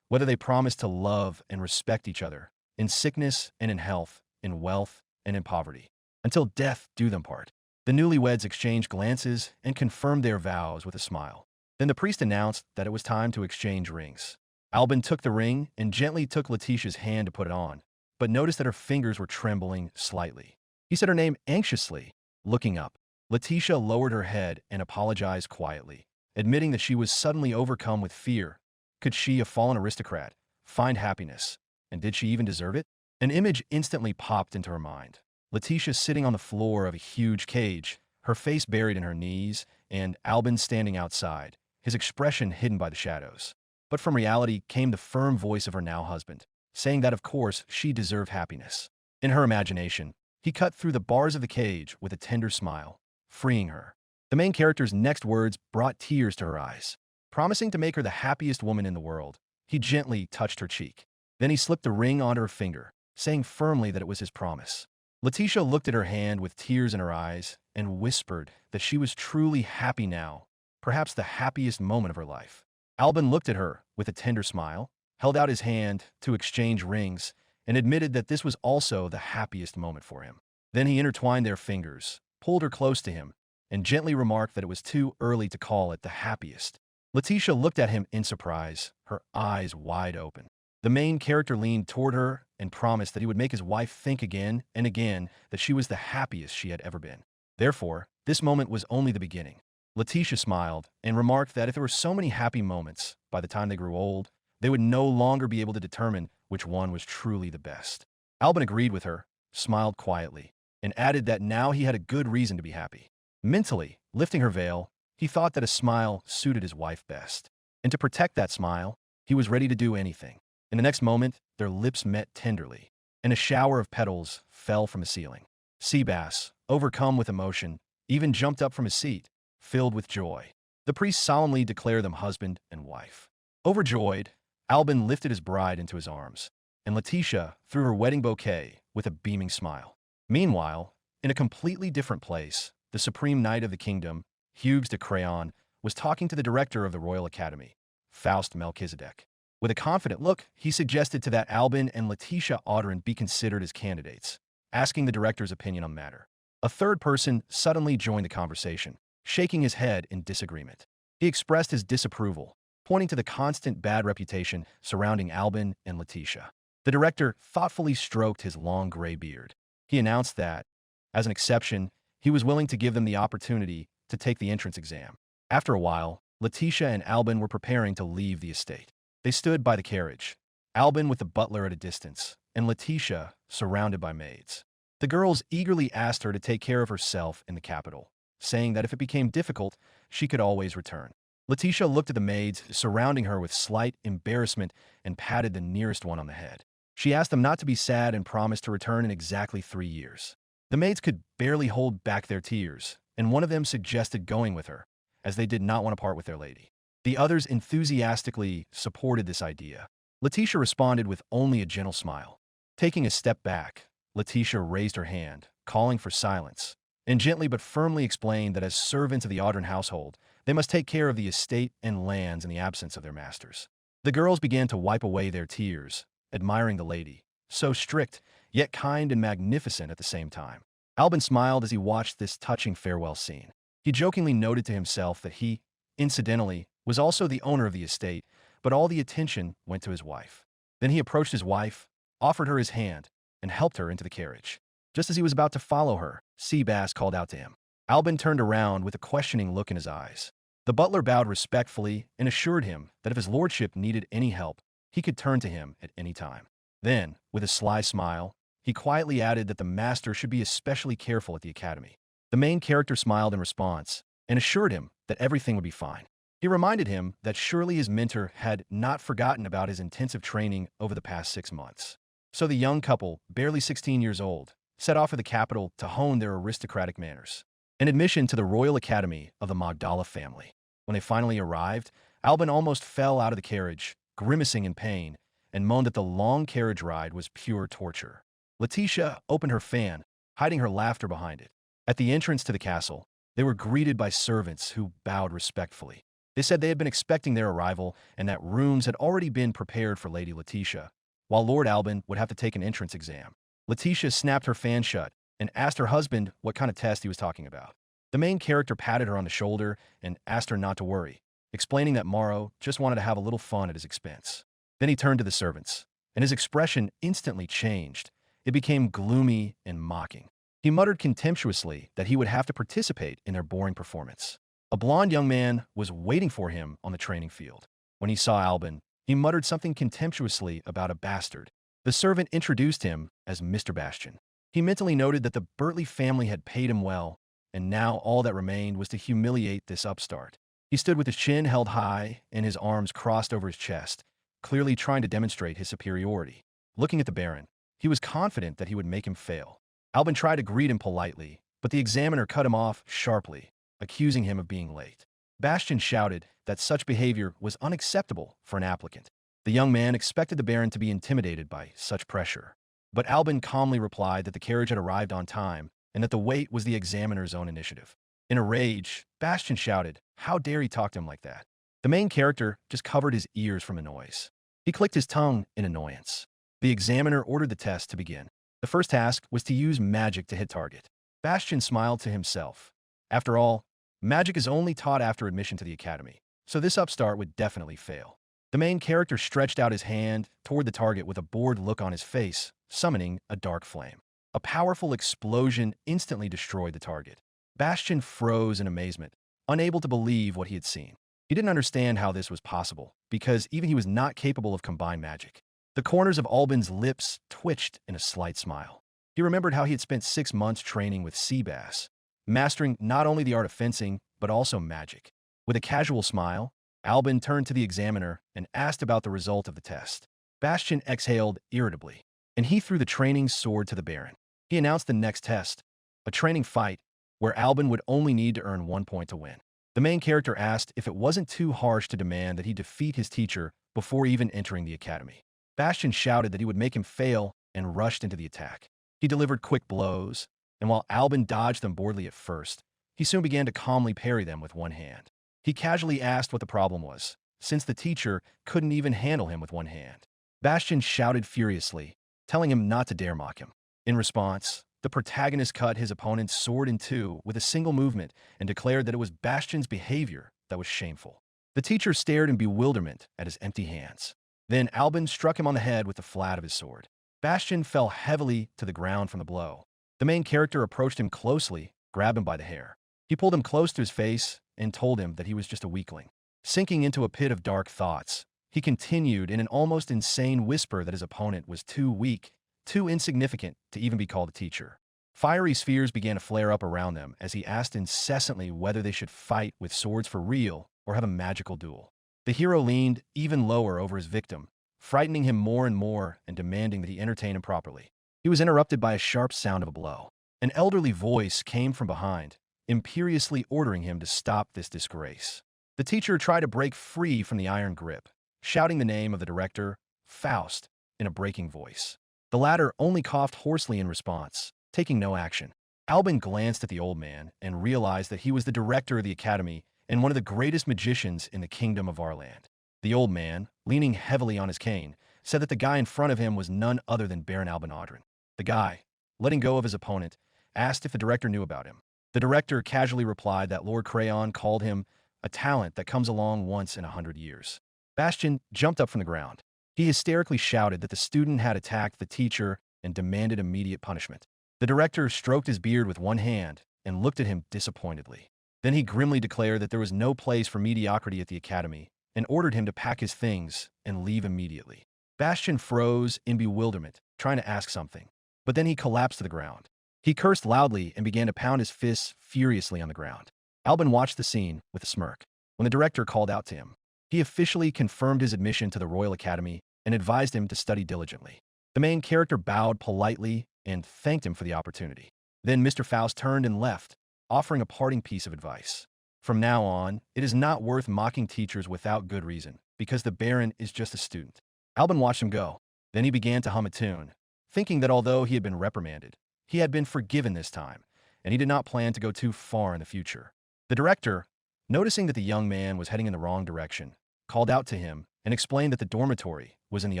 whether they promised to love and respect each other, in sickness and in health, in wealth and in poverty, until death do them part. The newlyweds exchanged glances and confirmed their vows with a smile. Then the priest announced that it was time to exchange rings. Albin took the ring and gently took Letitia's hand to put it on, but noticed that her fingers were trembling slightly. He said her name anxiously, looking up. Letitia lowered her head and apologized quietly, admitting that she was suddenly overcome with fear. Could she, a fallen aristocrat, find happiness? And did she even deserve it? An image instantly popped into her mind. Letitia sitting on the floor of a huge cage, her face buried in her knees, and Albin standing outside, his expression hidden by the shadows. But from reality came the firm voice of her now husband, saying that of course she deserved happiness. In her imagination, he cut through the bars of the cage with a tender smile, freeing her. The main character's next words brought tears to her eyes. Promising to make her the happiest woman in the world, he gently touched her cheek. Then he slipped the ring onto her finger, saying firmly that it was his promise. Letitia looked at her hand with tears in her eyes and whispered that she was truly happy now, perhaps the happiest moment of her life. Albin looked at her with a tender smile, held out his hand to exchange rings, and admitted that this was also the happiest moment for him. Then he intertwined their fingers, pulled her close to him, and gently remarked that it was too early to call it the happiest. Letitia looked at him in surprise, her eyes wide open. The main character leaned toward her and promised that he would make his wife think again and again that she was the happiest she had ever been. Therefore, this moment was only the beginning. Letitia smiled and remarked that if there were so many happy moments, by the time they grew old, they would no longer be able to determine which one was truly the best. Albin agreed with her, smiled quietly, and added that now he had a good reason to be happy. Mentally, lifting her veil, he thought that a smile suited his wife best. And to protect that smile, he was ready to do anything. In the next moment, their lips met tenderly, and a shower of petals fell from the ceiling. Seabass, overcome with emotion, even jumped up from his seat, filled with joy. The priest solemnly declared them husband and wife. Overjoyed, Albin lifted his bride into his arms, and Letitia threw her wedding bouquet with a beaming smile. Meanwhile, in a completely different place, the supreme knight of the kingdom, Hugues de Crayon, was talking to the director of the Royal Academy, Faust Melchizedek. With a confident look, he suggested to that Albin and Letitia Audrin be considered as candidates, asking the director's opinion on the matter. A third person suddenly joined the conversation, shaking his head in disagreement. He expressed his disapproval, pointing to the constant bad reputation surrounding Albin and Letitia. The director thoughtfully stroked his long gray beard. He announced that, as an exception, he was willing to give them the opportunity to take the entrance exam. After a while, Letitia and Albin were preparing to leave the estate. They stood by the carriage, Albin with the butler at a distance, and Letitia surrounded by maids. The girls eagerly asked her to take care of herself in the capital, saying that if it became difficult, she could always return. Letitia looked at the maids surrounding her with slight embarrassment and patted the nearest one on the head. She asked them not to be sad and promised to return in exactly 3 years. The maids could barely hold back their tears, and one of them suggested going with her, as they did not want to part with their lady. The others enthusiastically supported this idea. Letitia responded with only a gentle smile. Taking a step back, Letitia raised her hand, calling for silence, and gently but firmly explained that as servants of the Audrin household, they must take care of the estate and lands in the absence of their masters. The girls began to wipe away their tears, admiring the lady, so strict, yet kind and magnificent at the same time. Albin smiled as he watched this touching farewell scene. He jokingly noted to himself that he, incidentally, was also the owner of the estate, but all the attention went to his wife. Then he approached his wife, offered her his hand, and helped her into the carriage. Just as he was about to follow her, Seabass called out to him. Albin turned around with a questioning look in his eyes. The butler bowed respectfully and assured him that if his lordship needed any help, he could turn to him at any time. Then, with a sly smile, he quietly added that the master should be especially careful at the academy. The main character smiled in response and assured him that everything would be fine. He reminded him that surely his mentor had not forgotten about his intensive training over the past 6 months. So the young couple, barely 16 years old, set off for the capital to hone their aristocratic manners. An admission to the Royal Academy of the Magdala family. When they finally arrived, Albin almost fell out of the carriage, grimacing in pain, and moaned that the long carriage ride was pure torture. Letitia opened her fan, hiding her laughter behind it. At the entrance to the castle, they were greeted by servants who bowed respectfully. They said they had been expecting their arrival and that rooms had already been prepared for Lady Letitia, while Lord Albin would have to take an entrance exam. Letitia snapped her fan shut and asked her husband what kind of test he was talking about. The main character patted her on the shoulder and asked her not to worry, explaining that Morrow just wanted to have a little fun at his expense. Then he turned to the servants, and his expression instantly changed. It became gloomy and mocking. He muttered contemptuously that he would have to participate in their boring performance. A blond young man was waiting for him on the training field. When he saw Albin, he muttered something contemptuously about a bastard. The servant introduced him as Mr. Bastian. He mentally noted that the Bertley family had paid him well, and now all that remained was to humiliate this upstart. He stood with his chin held high and his arms crossed over his chest, clearly trying to demonstrate his superiority. Looking at the Baron, he was confident that he would make him fail. Albin tried to greet him politely, but the examiner cut him off sharply, accusing him of being late. Bastian shouted that such behavior was unacceptable for an applicant. The young man expected the Baron to be intimidated by such pressure. But Albin calmly replied that the carriage had arrived on time and that the wait was the examiner's own initiative. In a rage, Bastian shouted, "How dare he talk to him like that?" The main character just covered his ears from the noise. He clicked his tongue in annoyance. The examiner ordered the test to begin. The first task was to use magic to hit target. Bastian smiled to himself. After all, magic is only taught after admission to the academy, so this upstart would definitely fail. The main character stretched out his hand toward the target with a bored look on his face, summoning a dark flame. A powerful explosion instantly destroyed the target. Bastian froze in amazement, unable to believe what he had seen. He didn't understand how this was possible, because even he was not capable of combined magic. The corners of Albin's lips twitched in a slight smile. He remembered how he had spent 6 months training with sea bass, mastering not only the art of fencing, but also magic. With a casual smile, Albin turned to the examiner and asked about the result of the test. Bastian exhaled irritably, and he threw the training sword to the Baron. He announced the next test, a training fight, where Albin would only need to earn 1 point to win. The main character asked if it wasn't too harsh to demand that he defeat his teacher before even entering the academy. Bastian shouted that he would make him fail and rushed into the attack. He delivered quick blows, and while Albin dodged them boredly at first, he soon began to calmly parry them with one hand. He casually asked what the problem was, since the teacher couldn't even handle him with one hand. Bastian shouted furiously, telling him not to dare mock him. In response, the protagonist cut his opponent's sword in two with a single movement and declared that it was Bastian's behavior that was shameful. The teacher stared in bewilderment at his empty hands. Then Albin struck him on the head with the flat of his sword. Bastian fell heavily to the ground from the blow. The main character approached him closely, grabbed him by the hair. He pulled him close to his face and told him that he was just a weakling. Sinking into a pit of dark thoughts, he continued in an almost insane whisper that his opponent was too weak, too insignificant to even be called a teacher. Fiery spheres began to flare up around them as he asked incessantly whether they should fight with swords for real or have a magical duel. The hero leaned even lower over his victim, frightening him more and more and demanding that he entertain him properly. He was interrupted by a sharp sound of a blow. An elderly voice came from behind, imperiously ordering him to stop this disgrace. The teacher tried to break free from the iron grip, shouting the name of the director, Faust, in a breaking voice. The latter only coughed hoarsely in response, taking no action. Albin glanced at the old man and realized that he was the director of the academy and one of the greatest magicians in the kingdom of our land. The old man, leaning heavily on his cane, said that the guy in front of him was none other than Baron Albin Audrin. The guy, letting go of his opponent, asked if the director knew about him. The director casually replied that Lord Crayon called him a talent that comes along once in 100 years. Bastian jumped up from the ground. He hysterically shouted that the student had attacked the teacher and demanded immediate punishment. The director stroked his beard with one hand and looked at him disappointedly. Then he grimly declared that there was no place for mediocrity at the academy and ordered him to pack his things and leave immediately. Bastian froze in bewilderment, trying to ask something, but then he collapsed to the ground. He cursed loudly and began to pound his fists furiously on the ground. Albin watched the scene with a smirk. When the director called out to him, he officially confirmed his admission to the Royal Academy and advised him to study diligently. The main character bowed politely and thanked him for the opportunity. Then Mr. Faust turned and left, offering a parting piece of advice. From now on, it is not worth mocking teachers without good reason, because the Baron is just a student. Albin watched him go. Then he began to hum a tune, thinking that although he had been reprimanded, he had been forgiven this time, and he did not plan to go too far in the future. The director, noticing that the young man was heading in the wrong direction, called out to him and explained that the dormitory was in the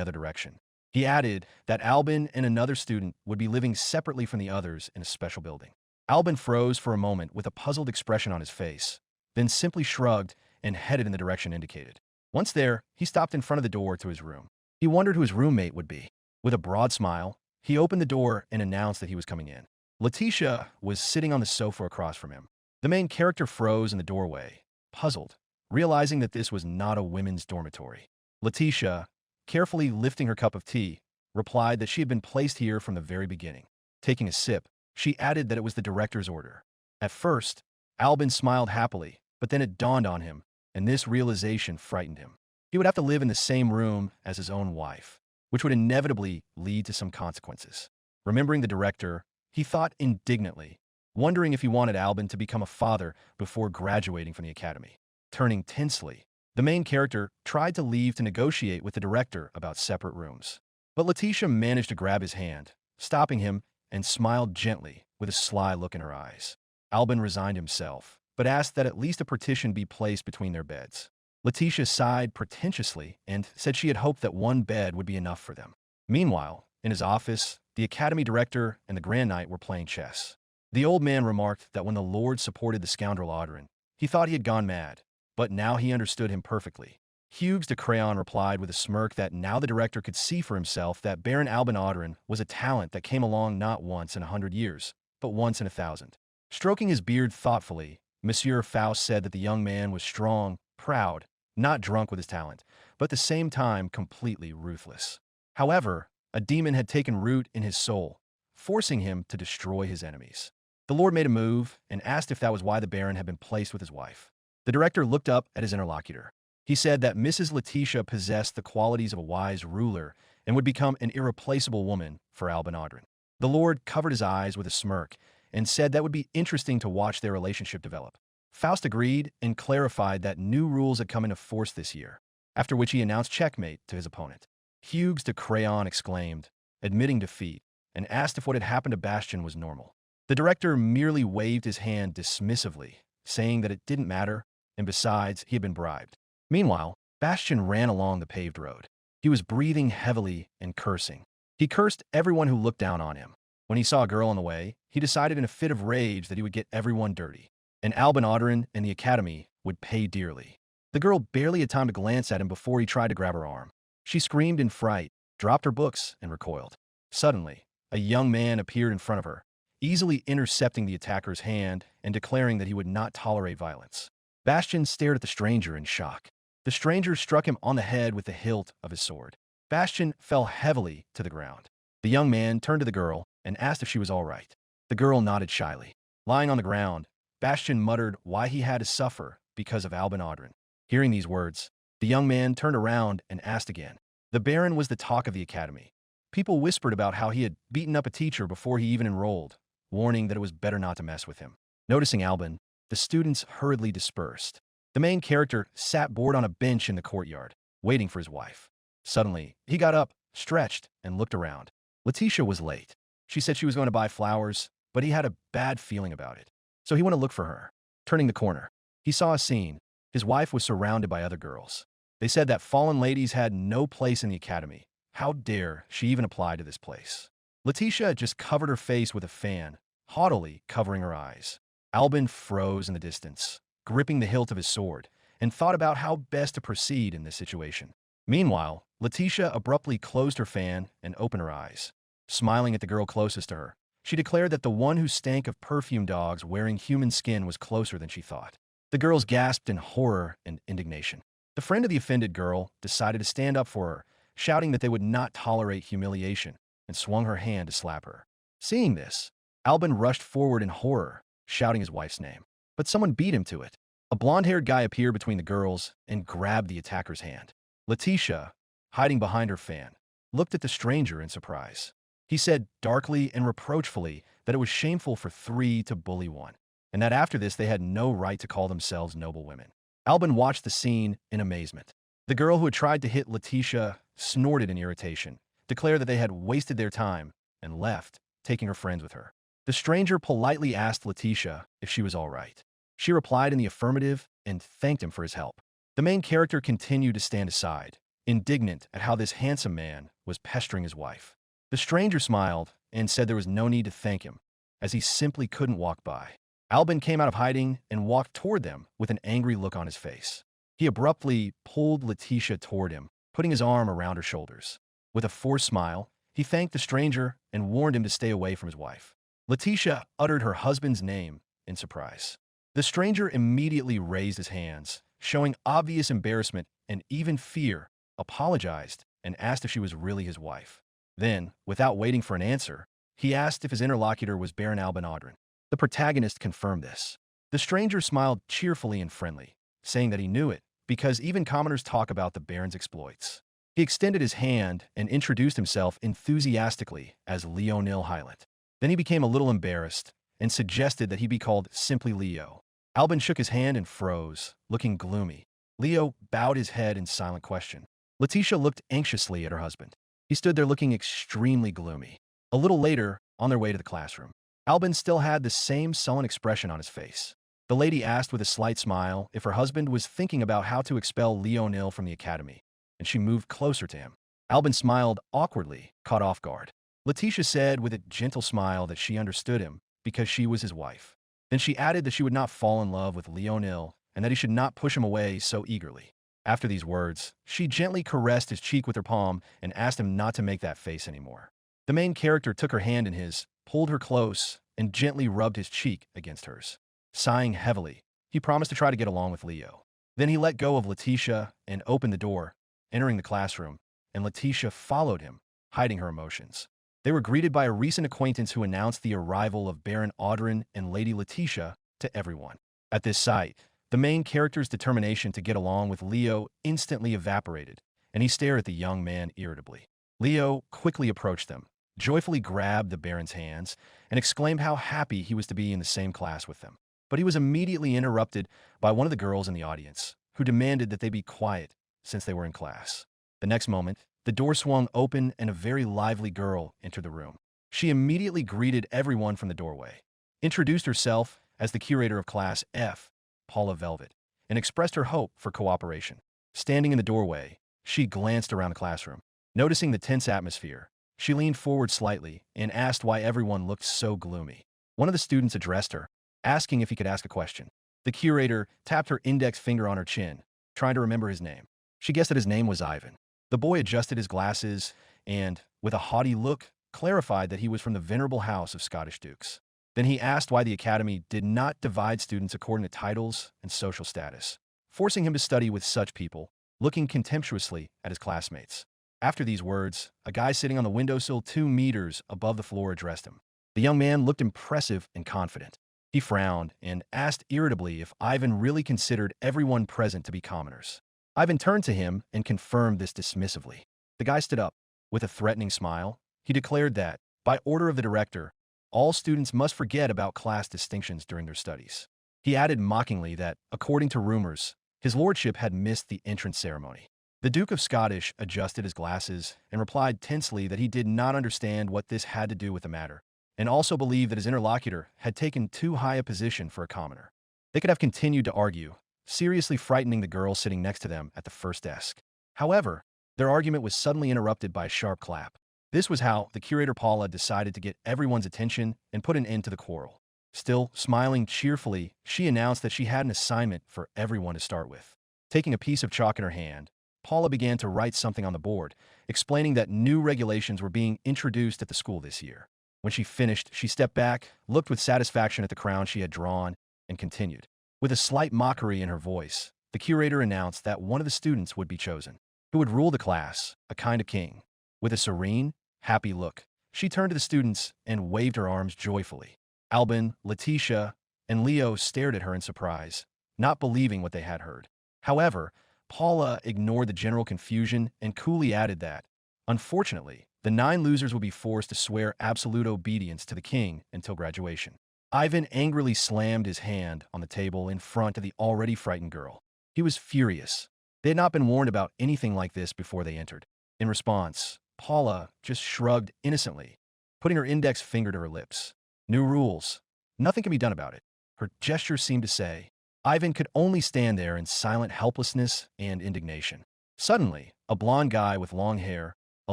other direction. He added that Albin and another student would be living separately from the others in a special building. Albin froze for a moment with a puzzled expression on his face, then simply shrugged and headed in the direction indicated. Once there, he stopped in front of the door to his room. He wondered who his roommate would be. With a broad smile, he opened the door and announced that he was coming in. Letitia was sitting on the sofa across from him. The main character froze in the doorway, puzzled, realizing that this was not a women's dormitory. Letitia, carefully lifting her cup of tea, replied that she had been placed here from the very beginning. Taking a sip, she added that it was the director's order. At first, Albin smiled happily, but then it dawned on him, and this realization frightened him. He would have to live in the same room as his own wife, which would inevitably lead to some consequences. Remembering the director, he thought indignantly, wondering if he wanted Albin to become a father before graduating from the academy. Turning tensely, the main character tried to leave to negotiate with the director about separate rooms. But Letitia managed to grab his hand, stopping him, and smiled gently with a sly look in her eyes. Albin resigned himself, but asked that at least a partition be placed between their beds. Letitia sighed pretentiously and said she had hoped that one bed would be enough for them. Meanwhile, in his office, the academy director and the Grand Knight were playing chess. The old man remarked that when the Lord supported the scoundrel Audrin, he thought he had gone mad, but now he understood him perfectly. Hugues de Crayon replied with a smirk that now the director could see for himself that Baron Albin Audrin was a talent that came along not once in 100 years, but once in 1,000. Stroking his beard thoughtfully, Monsieur Faust said that the young man was strong, proud, not drunk with his talent, but at the same time completely ruthless. However, a demon had taken root in his soul, forcing him to destroy his enemies. The Lord made a move and asked if that was why the Baron had been placed with his wife. The director looked up at his interlocutor. He said that Mrs. Letitia possessed the qualities of a wise ruler and would become an irreplaceable woman for Albin Audrin. The Lord covered his eyes with a smirk and said that would be interesting to watch their relationship develop. Faust agreed and clarified that new rules had come into force this year, after which he announced checkmate to his opponent. Hugues de Crayon exclaimed, admitting defeat, and asked if what had happened to Bastian was normal. The director merely waved his hand dismissively, saying that it didn't matter, and besides, he had been bribed. Meanwhile, Bastian ran along the paved road. He was breathing heavily and cursing. He cursed everyone who looked down on him. When he saw a girl on the way, he decided in a fit of rage that he would get everyone dirty, and Albin Audrin and the academy would pay dearly. The girl barely had time to glance at him before he tried to grab her arm. She screamed in fright, dropped her books, and recoiled. Suddenly, a young man appeared in front of her, easily intercepting the attacker's hand and declaring that he would not tolerate violence. Bastian stared at the stranger in shock. The stranger struck him on the head with the hilt of his sword. Bastian fell heavily to the ground. The young man turned to the girl and asked if she was all right. The girl nodded shyly. Lying on the ground, Bastian muttered why he had to suffer because of Albin Audrin. Hearing these words, the young man turned around and asked again. The Baron was the talk of the academy. People whispered about how he had beaten up a teacher before he even enrolled, warning that it was better not to mess with him. Noticing Albin, the students hurriedly dispersed. The main character sat bored on a bench in the courtyard, waiting for his wife. Suddenly, he got up, stretched, and looked around. Letitia was late. She said she was going to buy flowers, but he had a bad feeling about it. So he went to look for her. Turning the corner, he saw a scene. His wife was surrounded by other girls. They said that fallen ladies had no place in the academy. How dare she even apply to this place? Letitia just covered her face with a fan, haughtily covering her eyes. Albin froze in the distance, gripping the hilt of his sword, and thought about how best to proceed in this situation. Meanwhile, Letitia abruptly closed her fan and opened her eyes. Smiling at the girl closest to her, she declared that the one who stank of perfume dogs wearing human skin was closer than she thought. The girls gasped in horror and indignation. The friend of the offended girl decided to stand up for her, shouting that they would not tolerate humiliation, and swung her hand to slap her. Seeing this, Albin rushed forward in horror, shouting his wife's name. But someone beat him to it. A blonde-haired guy appeared between the girls and grabbed the attacker's hand. Letitia, hiding behind her fan, looked at the stranger in surprise. He said darkly and reproachfully that it was shameful for three to bully one, and that after this they had no right to call themselves noble women. Albin watched the scene in amazement. The girl who had tried to hit Letitia snorted in irritation, declared that they had wasted their time, and left, taking her friends with her. The stranger politely asked Letitia if she was all right. She replied in the affirmative and thanked him for his help. The main character continued to stand aside, indignant at how this handsome man was pestering his wife. The stranger smiled and said there was no need to thank him, as he simply couldn't walk by. Albin came out of hiding and walked toward them with an angry look on his face. He abruptly pulled Letitia toward him, putting his arm around her shoulders. With a forced smile, he thanked the stranger and warned him to stay away from his wife. Letitia uttered her husband's name in surprise. The stranger immediately raised his hands, showing obvious embarrassment and even fear, apologized, and asked if she was really his wife. Then, without waiting for an answer, he asked if his interlocutor was Baron Albin Audrin. The protagonist confirmed this. The stranger smiled cheerfully and friendly, saying that he knew it, because even commoners talk about the Baron's exploits. He extended his hand and introduced himself enthusiastically as Leonil Hylant. Then he became a little embarrassed and suggested that he be called simply Leo. Albin shook his hand and froze, looking gloomy. Leo bowed his head in silent question. Letitia looked anxiously at her husband. He stood there looking extremely gloomy. A little later, on their way to the classroom, Albin still had the same sullen expression on his face. The lady asked with a slight smile if her husband was thinking about how to expel Leonil from the academy, and she moved closer to him. Albin smiled awkwardly, caught off guard. Letitia said with a gentle smile that she understood him because she was his wife. Then she added that she would not fall in love with Leonil and that he should not push him away so eagerly. After these words, she gently caressed his cheek with her palm and asked him not to make that face anymore. The main character took her hand in his, pulled her close, and gently rubbed his cheek against hers. Sighing heavily, he promised to try to get along with Leo. Then he let go of Letitia and opened the door, entering the classroom, and Letitia followed him, hiding her emotions. They were greeted by a recent acquaintance who announced the arrival of Baron Audrin and Lady Letitia to everyone. At this sight, the main character's determination to get along with Leo instantly evaporated, and he stared at the young man irritably. Leo quickly approached them, joyfully grabbed the Baron's hands, and exclaimed how happy he was to be in the same class with them. But he was immediately interrupted by one of the girls in the audience, who demanded that they be quiet since they were in class. The next moment, the door swung open and a very lively girl entered the room. She immediately greeted everyone from the doorway, introduced herself as the curator of Class F, Paula Velvet, and expressed her hope for cooperation. Standing in the doorway, she glanced around the classroom. Noticing the tense atmosphere, she leaned forward slightly and asked why everyone looked so gloomy. One of the students addressed her, asking if he could ask a question. The curator tapped her index finger on her chin, trying to remember his name. She guessed that his name was Ivan. The boy adjusted his glasses and, with a haughty look, clarified that he was from the venerable house of Scottish dukes. Then he asked why the academy did not divide students according to titles and social status, forcing him to study with such people, looking contemptuously at his classmates. After these words, a guy sitting on the windowsill 2 meters above the floor addressed him. The young man looked impressive and confident. He frowned and asked irritably if Ivan really considered everyone present to be commoners. Ivan turned to him and confirmed this dismissively. The guy stood up. With a threatening smile, he declared that, by order of the director, all students must forget about class distinctions during their studies. He added mockingly that, according to rumors, his lordship had missed the entrance ceremony. The Duke of Scottish adjusted his glasses and replied tensely that he did not understand what this had to do with the matter, and also believed that his interlocutor had taken too high a position for a commoner. They could have continued to argue, seriously frightening the girl sitting next to them at the first desk. However, their argument was suddenly interrupted by a sharp clap. This was how the curator Paula decided to get everyone's attention and put an end to the quarrel. Still smiling cheerfully, she announced that she had an assignment for everyone to start with. Taking a piece of chalk in her hand, Paula began to write something on the board, explaining that new regulations were being introduced at the school this year. When she finished, she stepped back, looked with satisfaction at the crown she had drawn, and continued. With a slight mockery in her voice, the curator announced that one of the students would be chosen, who would rule the class, a kind of king. With a serene, happy look, she turned to the students and waved her arms joyfully. Albin, Letitia, and Leo stared at her in surprise, not believing what they had heard. However, Paula ignored the general confusion and coolly added that, unfortunately, the 9 losers would be forced to swear absolute obedience to the king until graduation. Ivan angrily slammed his hand on the table in front of the already frightened girl. He was furious. They had not been warned about anything like this before they entered. In response, Paula just shrugged innocently, putting her index finger to her lips. New rules. Nothing can be done about it. Her gesture seemed to say. Ivan could only stand there in silent helplessness and indignation. Suddenly, a blond guy with long hair, a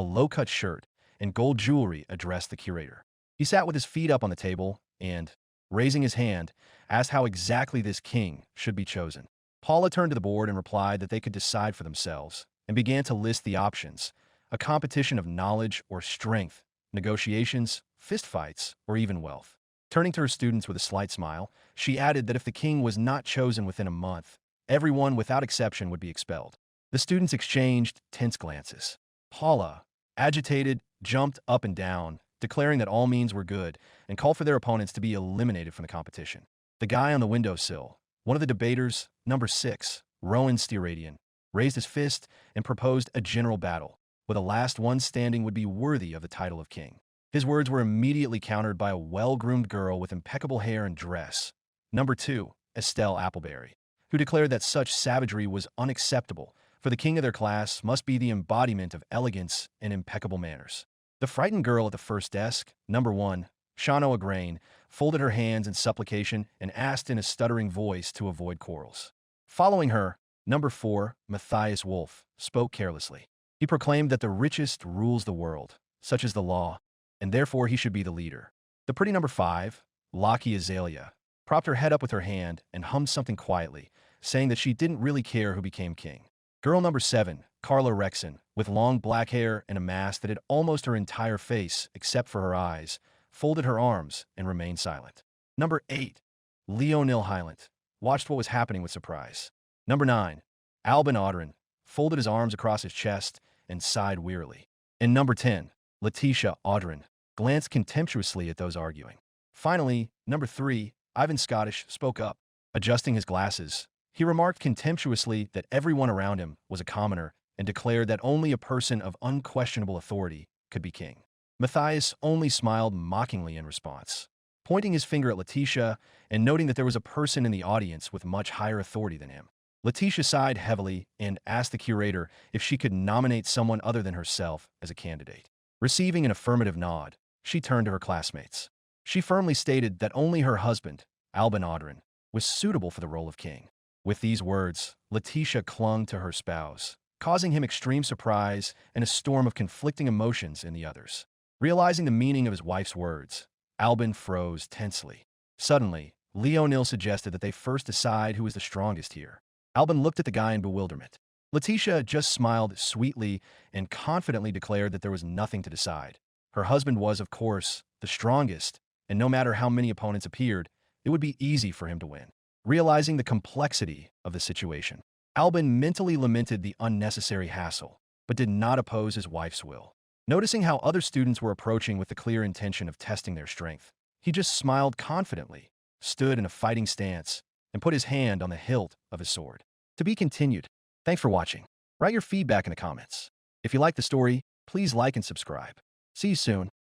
low-cut shirt, and gold jewelry addressed the curator. He sat with his feet up on the table and, raising his hand, asked how exactly this king should be chosen. Paula turned to the board and replied that they could decide for themselves, and began to list the options: a competition of knowledge or strength, negotiations, fistfights, or even wealth. Turning to her students with a slight smile, she added that if the king was not chosen within a month, everyone without exception would be expelled. The students exchanged tense glances. Paula, agitated, jumped up and down, declaring that all means were good, and called for their opponents to be eliminated from the competition. The guy on the windowsill, one of the debaters, number 6, Rowan Steeradian, raised his fist and proposed a general battle, where the last one standing would be worthy of the title of king. His words were immediately countered by a well-groomed girl with impeccable hair and dress, number 2, Estelle Appleberry, who declared that such savagery was unacceptable, for the king of their class must be the embodiment of elegance and impeccable manners. The frightened girl at the first desk, number 1, Shano Agrain, folded her hands in supplication and asked in a stuttering voice to avoid quarrels. Following her, number 4, Matthias Wolf, spoke carelessly. He proclaimed that the richest rules the world, such as the law, and therefore he should be the leader. The pretty number 5, Lucky Azalea, propped her head up with her hand and hummed something quietly, saying that she didn't really care who became king. Girl number 7, Carla Rexon, with long black hair and a mask that hid almost her entire face except for her eyes, folded her arms and remained silent. Number 8, Leonil Hylant, watched what was happening with surprise. Number 9, Albin Audrin, folded his arms across his chest and sighed wearily. And number 10, Letitia Audrin, glanced contemptuously at those arguing. Finally, number 3, Ivan Scottish, spoke up. Adjusting his glasses, he remarked contemptuously that everyone around him was a commoner and declared that only a person of unquestionable authority could be king. Matthias only smiled mockingly in response, pointing his finger at Letitia and noting that there was a person in the audience with much higher authority than him. Letitia sighed heavily and asked the curator if she could nominate someone other than herself as a candidate. Receiving an affirmative nod, she turned to her classmates. She firmly stated that only her husband, Albin Audrin, was suitable for the role of king. With these words, Letitia clung to her spouse, causing him extreme surprise and a storm of conflicting emotions in the others. Realizing the meaning of his wife's words, Albin froze tensely. Suddenly, Leonil suggested that they first decide who was the strongest here. Albin looked at the guy in bewilderment. Letitia just smiled sweetly and confidently declared that there was nothing to decide. Her husband was, of course, the strongest, and no matter how many opponents appeared, it would be easy for him to win. Realizing the complexity of the situation, Albin mentally lamented the unnecessary hassle, but did not oppose his wife's will. Noticing how other students were approaching with the clear intention of testing their strength, he just smiled confidently, stood in a fighting stance, and put his hand on the hilt of his sword. To be continued. Thanks for watching. Write your feedback in the comments. If you like the story, please like and subscribe. See you soon.